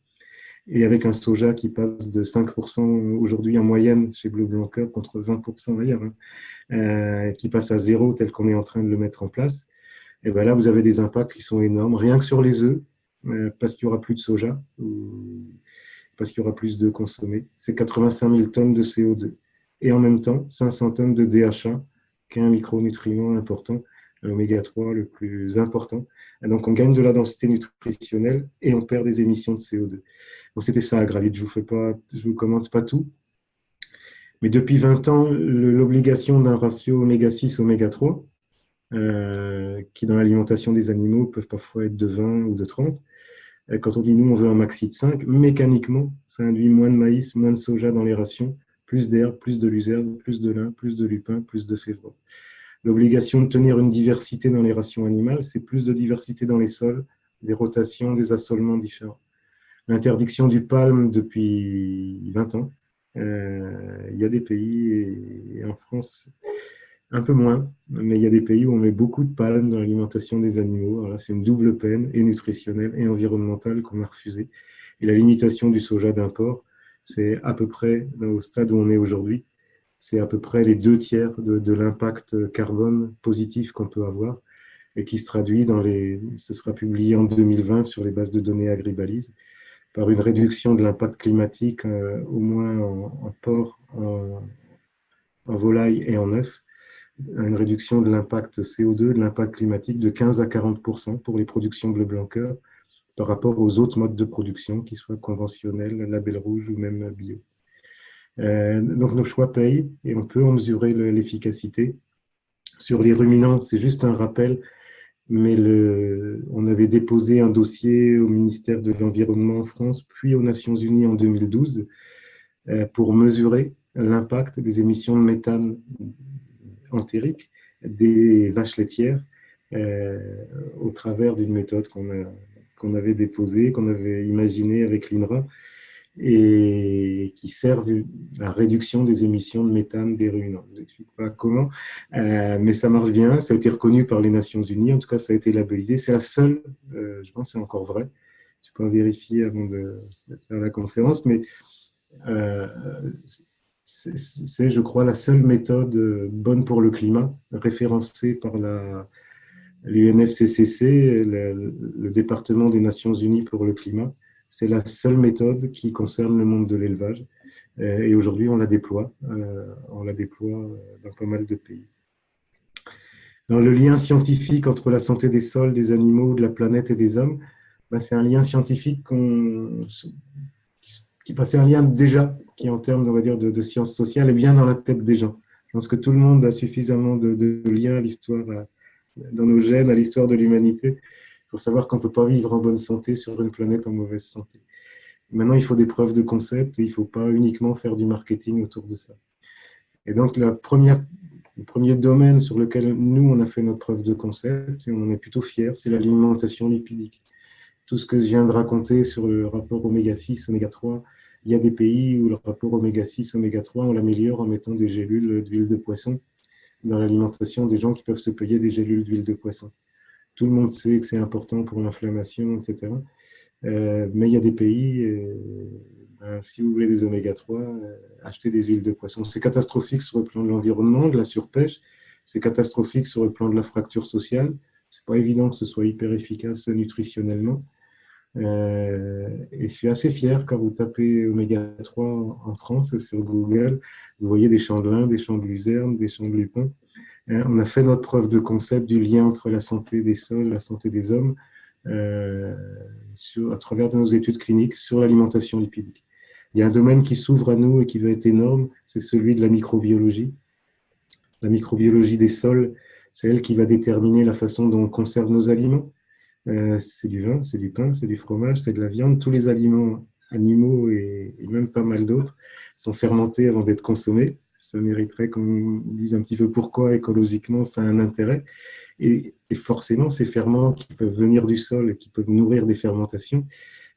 Et avec un soja qui passe de 5% aujourd'hui en moyenne chez Bleu Blanc Cœur contre 20% ailleurs, hein, qui passe à zéro tel qu'on est en train de le mettre en place. Et bien là, vous avez des impacts qui sont énormes, rien que sur les œufs, parce qu'il n'y aura plus de soja, ou parce qu'il y aura plus d'œufs consommés. C'est 85 000 tonnes de CO2. Et en même temps, 500 tonnes de DHA, qui est un micronutriment important, l'oméga 3 le plus important. Et donc, on gagne de la densité nutritionnelle et on perd des émissions de CO2. Donc, c'était ça, Agralide. Je ne vous commente pas tout. Mais depuis 20 ans, l'obligation d'un ratio oméga 6, oméga 3, qui dans l'alimentation des animaux peuvent parfois être de 20 ou de 30. Quand on dit nous, on veut un maxi de 5, mécaniquement, ça induit moins de maïs, moins de soja dans les rations, plus d'herbe, plus de luzerne, plus de lin, plus de lupin, plus de févre. L'obligation de tenir une diversité dans les rations animales, c'est plus de diversité dans les sols, des rotations, des assolements différents. L'interdiction du palme depuis 20 ans. Il y a des pays, et en France, un peu moins, mais il y a des pays où on met beaucoup de palme dans l'alimentation des animaux. C'est une double peine, et nutritionnelle et environnementale, qu'on a refusée. Et la limitation du soja d'import, c'est à peu près, au stade où on est aujourd'hui, c'est à peu près les 2 tiers de l'impact carbone positif qu'on peut avoir, et qui se traduit ce sera publié en 2020 sur les bases de données Agribalise, par une réduction de l'impact climatique, au moins en porc, en volaille et en œuf, une réduction de l'impact CO2, de l'impact climatique de 15 à 40% pour les productions bleu blanc cœur par rapport aux autres modes de production, qu'ils soient conventionnels, label rouge ou même bio. Donc nos choix payent et on peut en mesurer l'efficacité. Sur les ruminants, c'est juste un rappel, mais on avait déposé un dossier au ministère de l'Environnement en France, puis aux Nations Unies en 2012, pour mesurer l'impact des émissions de méthane entérique des vaches laitières, au travers d'une méthode qu'on avait déposée, qu'on avait imaginée avec l'INRA, et qui servent à la réduction des émissions de méthane des ruminants. Je n'explique pas comment, mais ça marche bien. Ça a été reconnu par les Nations Unies. En tout cas, ça a été labellisé. C'est la seule, je pense que c'est encore vrai, je peux en vérifier avant de faire la conférence, mais euh, c'est, je crois, la seule méthode bonne pour le climat, référencée par l'UNFCCC, le département des Nations Unies pour le climat. C'est la seule méthode qui concerne le monde de l'élevage. Et aujourd'hui, on la déploie. On la déploie dans pas mal de pays. Alors, le lien scientifique entre la santé des sols, des animaux, de la planète et des hommes, ben, c'est un lien scientifique c'est un lien déjà qui, en termes, on va dire, de sciences sociales, est bien dans la tête des gens. Je pense que tout le monde a suffisamment de liens à l'histoire, dans nos gènes, à l'histoire de l'humanité, pour savoir qu'on ne peut pas vivre en bonne santé sur une planète en mauvaise santé. Maintenant, il faut des preuves de concept et il ne faut pas uniquement faire du marketing autour de ça. Et donc, le premier domaine sur lequel nous, on a fait notre preuve de concept, et on en est plutôt fiers, c'est l'alimentation lipidique. Tout ce que je viens de raconter sur le rapport oméga 6, oméga 3, il y a des pays où le rapport oméga 6, oméga 3, on l'améliore en mettant des gélules d'huile de poisson dans l'alimentation des gens qui peuvent se payer des gélules d'huile de poisson. Tout le monde sait que c'est important pour l'inflammation, etc. Mais il y a des pays, Si vous voulez des oméga 3, achetez des huiles de poisson. C'est catastrophique sur le plan de l'environnement, de la surpêche. C'est catastrophique sur le plan de la fracture sociale. C'est pas évident que ce soit hyper efficace nutritionnellement. Et je suis assez fier quand vous tapez oméga 3 en France sur Google, vous voyez des champs de lin, des champs de luzerne, des champs de lupin. On a fait notre preuve de concept du lien entre la santé des sols, la santé des hommes, à travers de nos études cliniques sur l'alimentation lipidique. Il y a un domaine qui s'ouvre à nous et qui va être énorme, c'est celui de la microbiologie. La microbiologie des sols, c'est elle qui va déterminer la façon dont on conserve nos aliments. C'est du vin, c'est du pain, c'est du fromage, c'est de la viande. Tous les aliments animaux et même pas mal d'autres sont fermentés avant d'être consommés. Ça mériterait qu'on dise un petit peu pourquoi écologiquement ça a un intérêt. Et forcément, ces ferments qui peuvent venir du sol et qui peuvent nourrir des fermentations,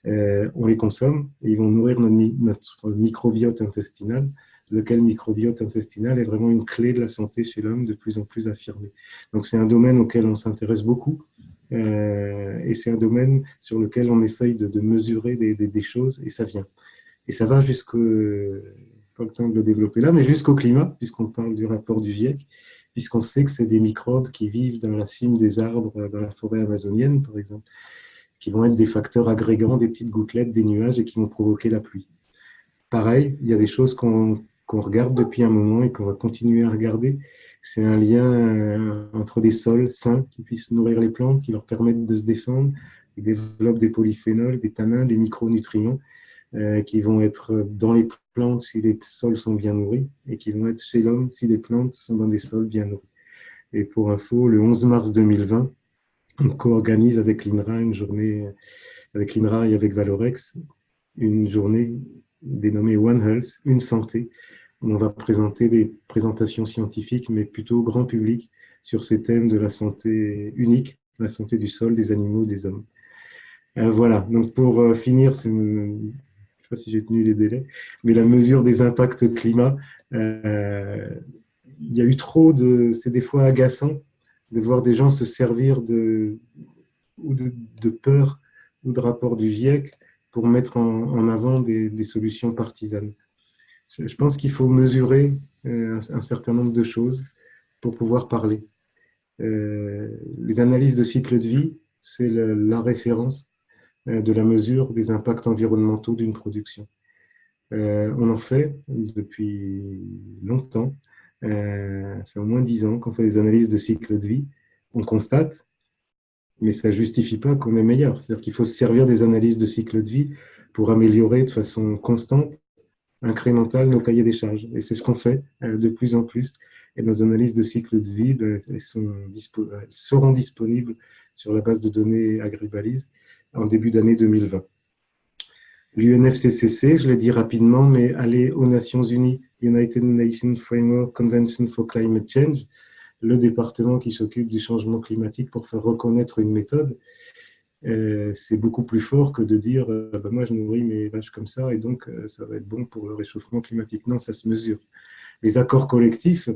on les consomme et ils vont nourrir notre microbiote intestinal, lequel microbiote intestinal est vraiment une clé de la santé chez l'homme de plus en plus affirmée. Donc c'est un domaine auquel on s'intéresse beaucoup. Et c'est un domaine sur lequel on essaye de mesurer des choses et ça vient. Et ça va jusqu'au, pas le temps de le développer là, mais jusqu'au climat, puisqu'on parle du rapport du GIEC, puisqu'on sait que c'est des microbes qui vivent dans la cime des arbres, dans la forêt amazonienne par exemple, qui vont être des facteurs agrégants, des petites gouttelettes, des nuages et qui vont provoquer la pluie. Pareil, il y a des choses qu'on regarde depuis un moment et qu'on va continuer à regarder. C'est un lien entre des sols sains qui puissent nourrir les plantes, qui leur permettent de se défendre, qui développent des polyphénols, des tanins, des micronutriments qui vont être dans les plantes si les sols sont bien nourris et qui vont être chez l'homme si les plantes sont dans des sols bien nourris. Et pour info, le 11 mars 2020, on co-organise avec l'INRA une journée, avec l'INRA et avec Valorex, une journée dénommée One Health, une santé, où on va présenter des présentations scientifiques, mais plutôt grand public, sur ces thèmes de la santé unique, la santé du sol, des animaux, des hommes. Voilà, donc pour finir, je ne sais pas si j'ai tenu les délais, mais la mesure des impacts climat, il y a eu trop de... C'est des fois agaçant de voir des gens se servir de peur ou de rapport du GIEC pour mettre en avant des solutions partisanes. Je pense qu'il faut mesurer un certain nombre de choses pour pouvoir parler. Les analyses de cycle de vie, c'est la référence de la mesure des impacts environnementaux d'une production. On en fait depuis longtemps. Ça fait au moins 10 ans qu'on fait des analyses de cycle de vie. On constate, mais ça ne justifie pas qu'on est meilleur. C'est-à-dire qu'il faut se servir des analyses de cycle de vie pour améliorer de façon constante, incrémentale, nos cahiers des charges. Et c'est ce qu'on fait de plus en plus. Et nos analyses de cycle de vie, elles seront disponibles sur la base de données Agribalise en début d'année 2020. L'UNFCCC, je l'ai dit rapidement, mais allez aux Nations Unies, United Nations Framework Convention for Climate Change, le département qui s'occupe du changement climatique pour faire reconnaître une méthode. C'est beaucoup plus fort que de dire moi je nourris mes vaches comme ça et donc ça va être bon pour le réchauffement climatique. Non, ça se mesure. Les accords collectifs,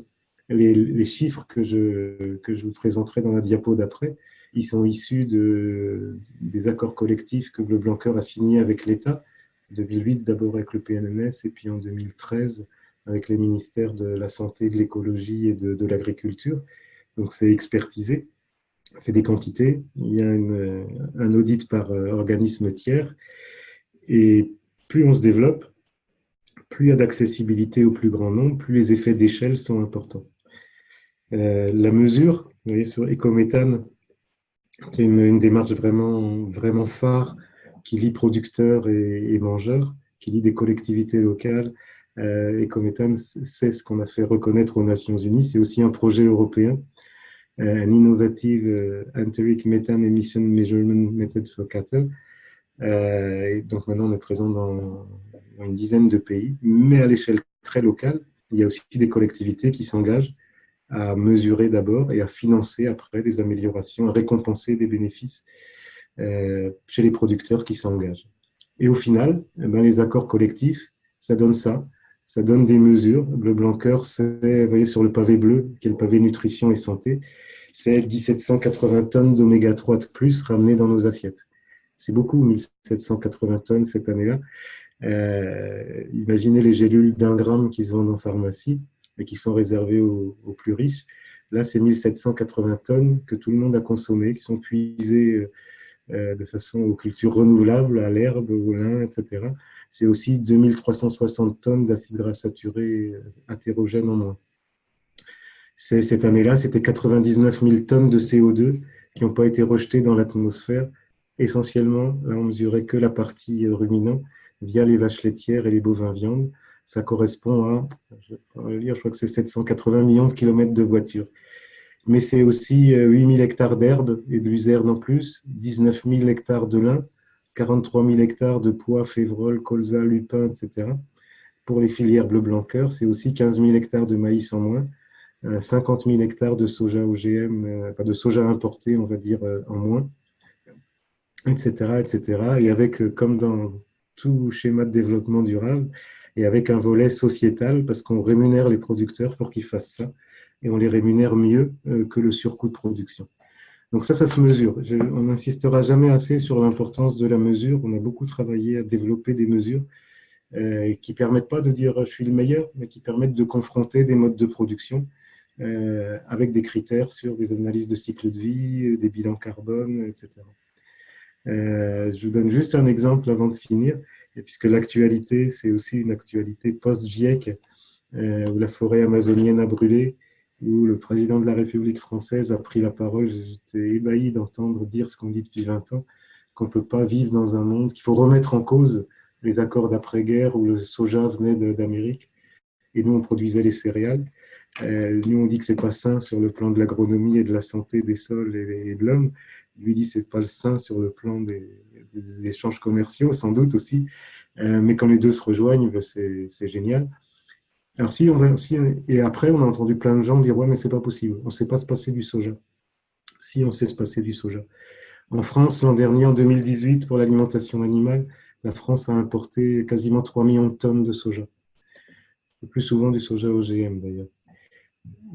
les chiffres que je vous présenterai dans la diapo d'après, ils sont issus des accords collectifs que Bleu Blanc Cœur a signés avec l'État, en 2008 d'abord avec le PNNS et puis en 2013 avec les ministères de la Santé, de l'Écologie et de l'Agriculture. Donc c'est expertisé, c'est des quantités, il y a un audit par organisme tiers et plus on se développe, plus il y a d'accessibilité au plus grand nombre, plus les effets d'échelle sont importants. La mesure, vous voyez sur Ecométhane, c'est une démarche vraiment, vraiment phare qui lie producteurs et mangeurs, qui lie des collectivités locales. Ecométhane, c'est ce qu'on a fait reconnaître aux Nations Unies. C'est aussi un projet européen, un Innovative Enteric Methane Emission Measurement Method for Cattle. Et donc maintenant, on est présent dans une dizaine de pays, mais à l'échelle très locale. Il y a aussi des collectivités qui s'engagent à mesurer d'abord et à financer après des améliorations, à récompenser des bénéfices chez les producteurs qui s'engagent. Et au final, eh ben, les accords collectifs, ça donne ça. Ça donne des mesures. Bleu Blanc Cœur, c'est, vous voyez, sur le pavé bleu, qui est le pavé nutrition et santé, c'est 1780 tonnes d'oméga 3 de plus ramenées dans nos assiettes. C'est beaucoup, 1780 tonnes cette année-là. Imaginez les gélules d'1 gramme qu'ils vendent en pharmacie et qui sont réservées aux plus riches. Là, c'est 1780 tonnes que tout le monde a consommées, qui sont puisées de façon aux cultures renouvelables, à l'herbe, au lin, etc. C'est aussi 2360 tonnes d'acides gras saturés hétérogènes en moins. Cette année-là, c'était 99 000 tonnes de CO2 qui n'ont pas été rejetées dans l'atmosphère. Essentiellement, là, on mesurait que la partie ruminant via les vaches laitières et les bovins viande. Ça correspond à, je crois que c'est 780 millions de kilomètres de voitures. Mais c'est aussi 8 000 hectares d'herbe et de luzerne en plus, 19 000 hectares de lin, 43 000 hectares de pois, févrole, colza, lupin, etc. Pour les filières bleu-blanc-cœur, c'est aussi 15 000 hectares de maïs en moins, 50 000 hectares de soja OGM, pas de soja importé, on va dire, en moins, etc., etc. Et avec, comme dans tout schéma de développement durable, et avec un volet sociétal, parce qu'on rémunère les producteurs pour qu'ils fassent ça, et on les rémunère mieux que le surcoût de production. Donc ça se mesure. On n'insistera jamais assez sur l'importance de la mesure. On a beaucoup travaillé à développer des mesures qui ne permettent pas de dire je suis le meilleur, mais qui permettent de confronter des modes de production avec des critères sur des analyses de cycle de vie, des bilans carbone, etc. Je vous donne juste un exemple avant de finir, et puisque l'actualité, c'est aussi une actualité post-GIEC, où la forêt amazonienne a brûlé, où le président de la République française a pris la parole. J'étais ébahi d'entendre dire ce qu'on dit depuis 20 ans, qu'on ne peut pas vivre dans un monde, qu'il faut remettre en cause les accords d'après-guerre où le soja venait d'Amérique, et nous, on produisait les céréales. Nous, on dit que ce n'est pas sain sur le plan de l'agronomie et de la santé des sols et de l'homme. Lui dit que ce n'est pas le sain sur le plan des échanges commerciaux, sans doute aussi. Mais quand les deux se rejoignent, ben c'est génial. Alors, si on va aussi, et après, on a entendu plein de gens dire ouais, mais c'est pas possible, on ne sait pas se passer du soja. Si, on sait se passer du soja. En France, l'an dernier, en 2018, pour l'alimentation animale, la France a importé quasiment 3 millions de tonnes de soja. Le plus souvent du soja OGM d'ailleurs.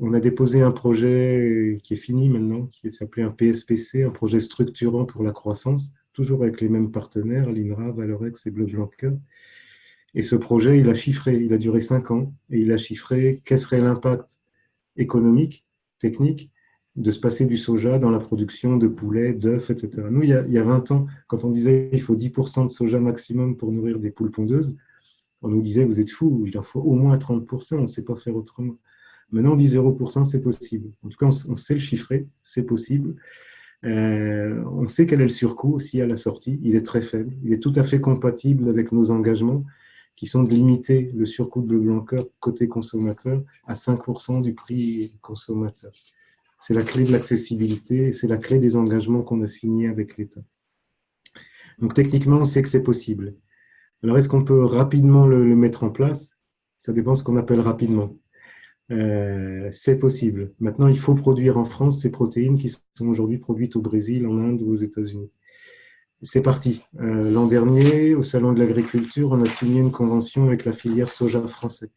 On a déposé un projet qui est fini maintenant, qui s'appelait un PSPC, un projet structurant pour la croissance, toujours avec les mêmes partenaires, l'INRA, Valorex et Bleu Blanc Cœur. Et ce projet, il a chiffré, il a duré 5 ans, et il a chiffré quel serait l'impact économique, technique, de se passer du soja dans la production de poulets, d'œufs, etc. Nous, il y a 20 ans, quand on disait qu'il faut 10% de soja maximum pour nourrir des poules pondeuses, on nous disait, vous êtes fous, il en faut au moins 30%, on ne sait pas faire autrement. Maintenant, on dit 0%, c'est possible. En tout cas, on sait le chiffrer, c'est possible. On sait quel est le surcoût aussi à la sortie. Il est très faible. Il est tout à fait compatible avec nos engagements qui sont de limiter le surcoût de Blanc-Cœur côté consommateur à 5% du prix consommateur. C'est la clé de l'accessibilité, c'est la clé des engagements qu'on a signés avec l'État. Donc techniquement, on sait que c'est possible. Alors, est-ce qu'on peut rapidement le mettre en place? Ça dépend de ce qu'on appelle rapidement. C'est possible. Maintenant, il faut produire en France ces protéines qui sont aujourd'hui produites au Brésil, en Inde ou aux États-Unis. C'est parti. L'an dernier, au Salon de l'Agriculture, on a signé une convention avec la filière soja français.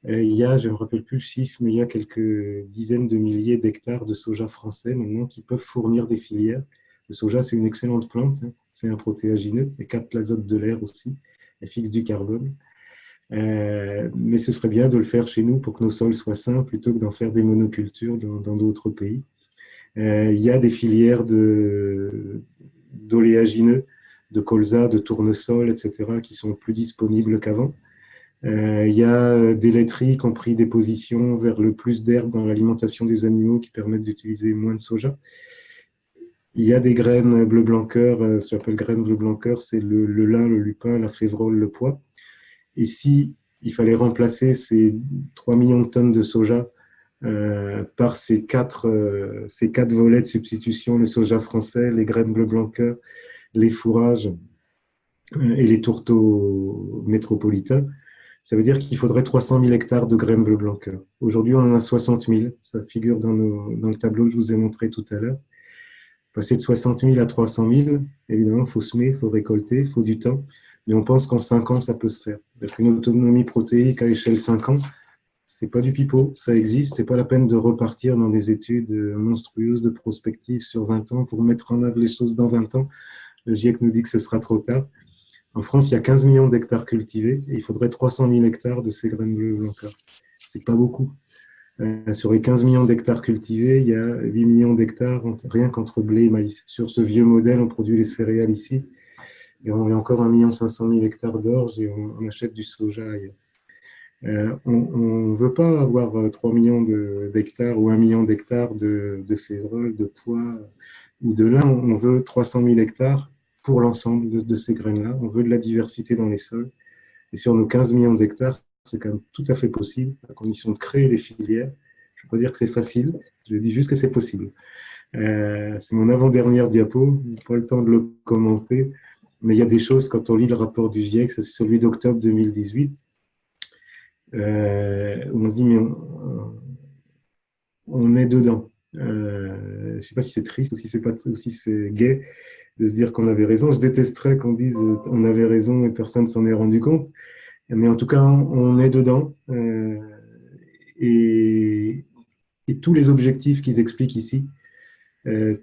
Il y a, je ne me rappelle plus le chiffre, mais il y a quelques dizaines de milliers d'hectares de soja français maintenant qui peuvent fournir des filières. Le soja, c'est une excellente plante, hein. C'est un protéagineux, et capte l'azote de l'air aussi, et fixe du carbone. Mais ce serait bien de le faire chez nous pour que nos sols soient sains plutôt que d'en faire des monocultures dans d'autres pays. Il y a des filières d'oléagineux, de colza, de tournesol, etc., qui sont plus disponibles qu'avant. Il y a des laiteries qui ont pris des positions vers le plus d'herbe dans l'alimentation des animaux qui permettent d'utiliser moins de soja. Il y a des graines bleu-blanc-cœur, ce qu'on appelle graines bleu-blanc-cœur, c'est le lin, le lupin, la févrole, le pois. Et si il fallait remplacer ces 3 millions de tonnes de soja par ces quatre volets de substitution, le soja français, les graines bleu blanc cœur, les fourrages et les tourteaux métropolitains, ça veut dire qu'il faudrait 300 000 hectares de graines bleu blanc cœur. Aujourd'hui, on en a 60 000. Ça figure dans le tableau que je vous ai montré tout à l'heure. Passer de 60 000 à 300 000, évidemment, il faut semer, il faut récolter, il faut du temps. Mais on pense qu'en 5 ans, ça peut se faire. C'est-à-dire qu'une autonomie protéique à échelle 5 ans, c'est pas du pipeau, ça existe. C'est pas la peine de repartir dans des études monstrueuses de prospective sur 20 ans pour mettre en œuvre les choses dans 20 ans. Le GIEC nous dit que ce sera trop tard. En France, il y a 15 millions d'hectares cultivés et il faudrait 300 000 hectares de ces graines bleues blanc. C'est pas beaucoup. Sur les 15 millions d'hectares cultivés, il y a 8 millions d'hectares rien qu'entre blé et maïs. Sur ce vieux modèle, on produit les céréales ici et on a encore 1 500 000 hectares d'orge et on achète du soja ailleurs. On ne veut pas avoir 3 millions d'hectares ou 1 million d'hectares de févrole, de pois ou de lin. On veut 300 000 hectares pour l'ensemble de ces graines-là. On veut de la diversité dans les sols. Et sur nos 15 millions d'hectares, c'est quand même tout à fait possible, à condition de créer les filières. Je ne veux pas dire que c'est facile, je dis juste que c'est possible. C'est mon avant-dernière diapo, je n'ai pas le temps de le commenter, mais il y a des choses, quand on lit le rapport du GIEC, c'est celui d'octobre 2018, où on se dit, mais on est dedans. Je ne sais pas si c'est triste ou si c'est pas, ou si c'est gai de se dire qu'on avait raison. Je détesterais qu'on dise on avait raison et personne ne s'en est rendu compte. Mais en tout cas, on est dedans. Et, et tous les objectifs qu'ils expliquent ici,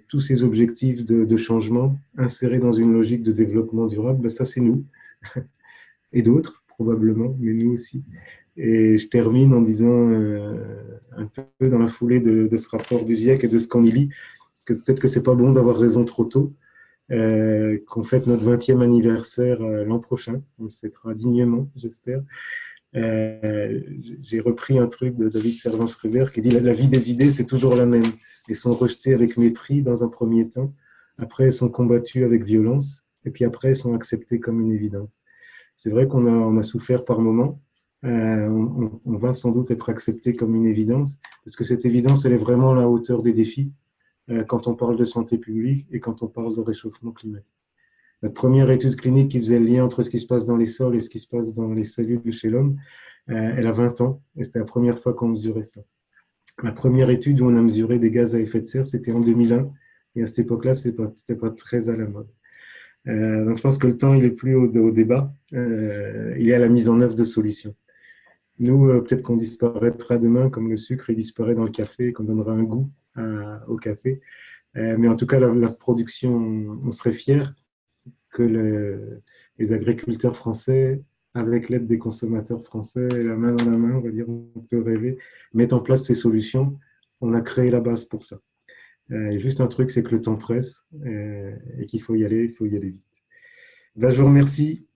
tous ces objectifs de changement insérés dans une logique de développement durable, ben ça c'est nous. Et d'autres, probablement, mais nous aussi. Et je termine en disant, un peu dans la foulée de ce rapport du GIEC et de ce qu'on y lit, que peut-être que c'est pas bon d'avoir raison trop tôt, qu'on fête notre 20e anniversaire l'an prochain. On le fêtera dignement, j'espère. J'ai repris un truc de David Servan-Schreiber qui dit la vie des idées, c'est toujours la même. Elles sont rejetées avec mépris dans un premier temps, après elles sont combattues avec violence, et puis après elles sont acceptées comme une évidence. C'est vrai on a souffert par moments. On va sans doute être accepté comme une évidence, parce que cette évidence, elle est vraiment à la hauteur des défis quand on parle de santé publique et quand on parle de réchauffement climatique. Notre première étude clinique qui faisait le lien entre ce qui se passe dans les sols et ce qui se passe dans les cellules chez l'homme, elle a 20 ans, et c'était la première fois qu'on mesurait ça. La première étude où on a mesuré des gaz à effet de serre, c'était en 2001, et à cette époque-là, ce n'était pas très à la mode. Donc je pense que le temps, il est plus au débat, il est à la mise en œuvre de solutions. Nous, peut-être qu'on disparaîtra demain, comme le sucre, il disparaît dans le café, qu'on donnera un goût au café. Mais en tout cas, la production, on serait fiers que les agriculteurs français, avec l'aide des consommateurs français, la main dans la main, on va dire, on peut rêver, mettent en place ces solutions. On a créé la base pour ça. Juste un truc, c'est que le temps presse et qu'il faut y aller vite. Ben, je vous remercie.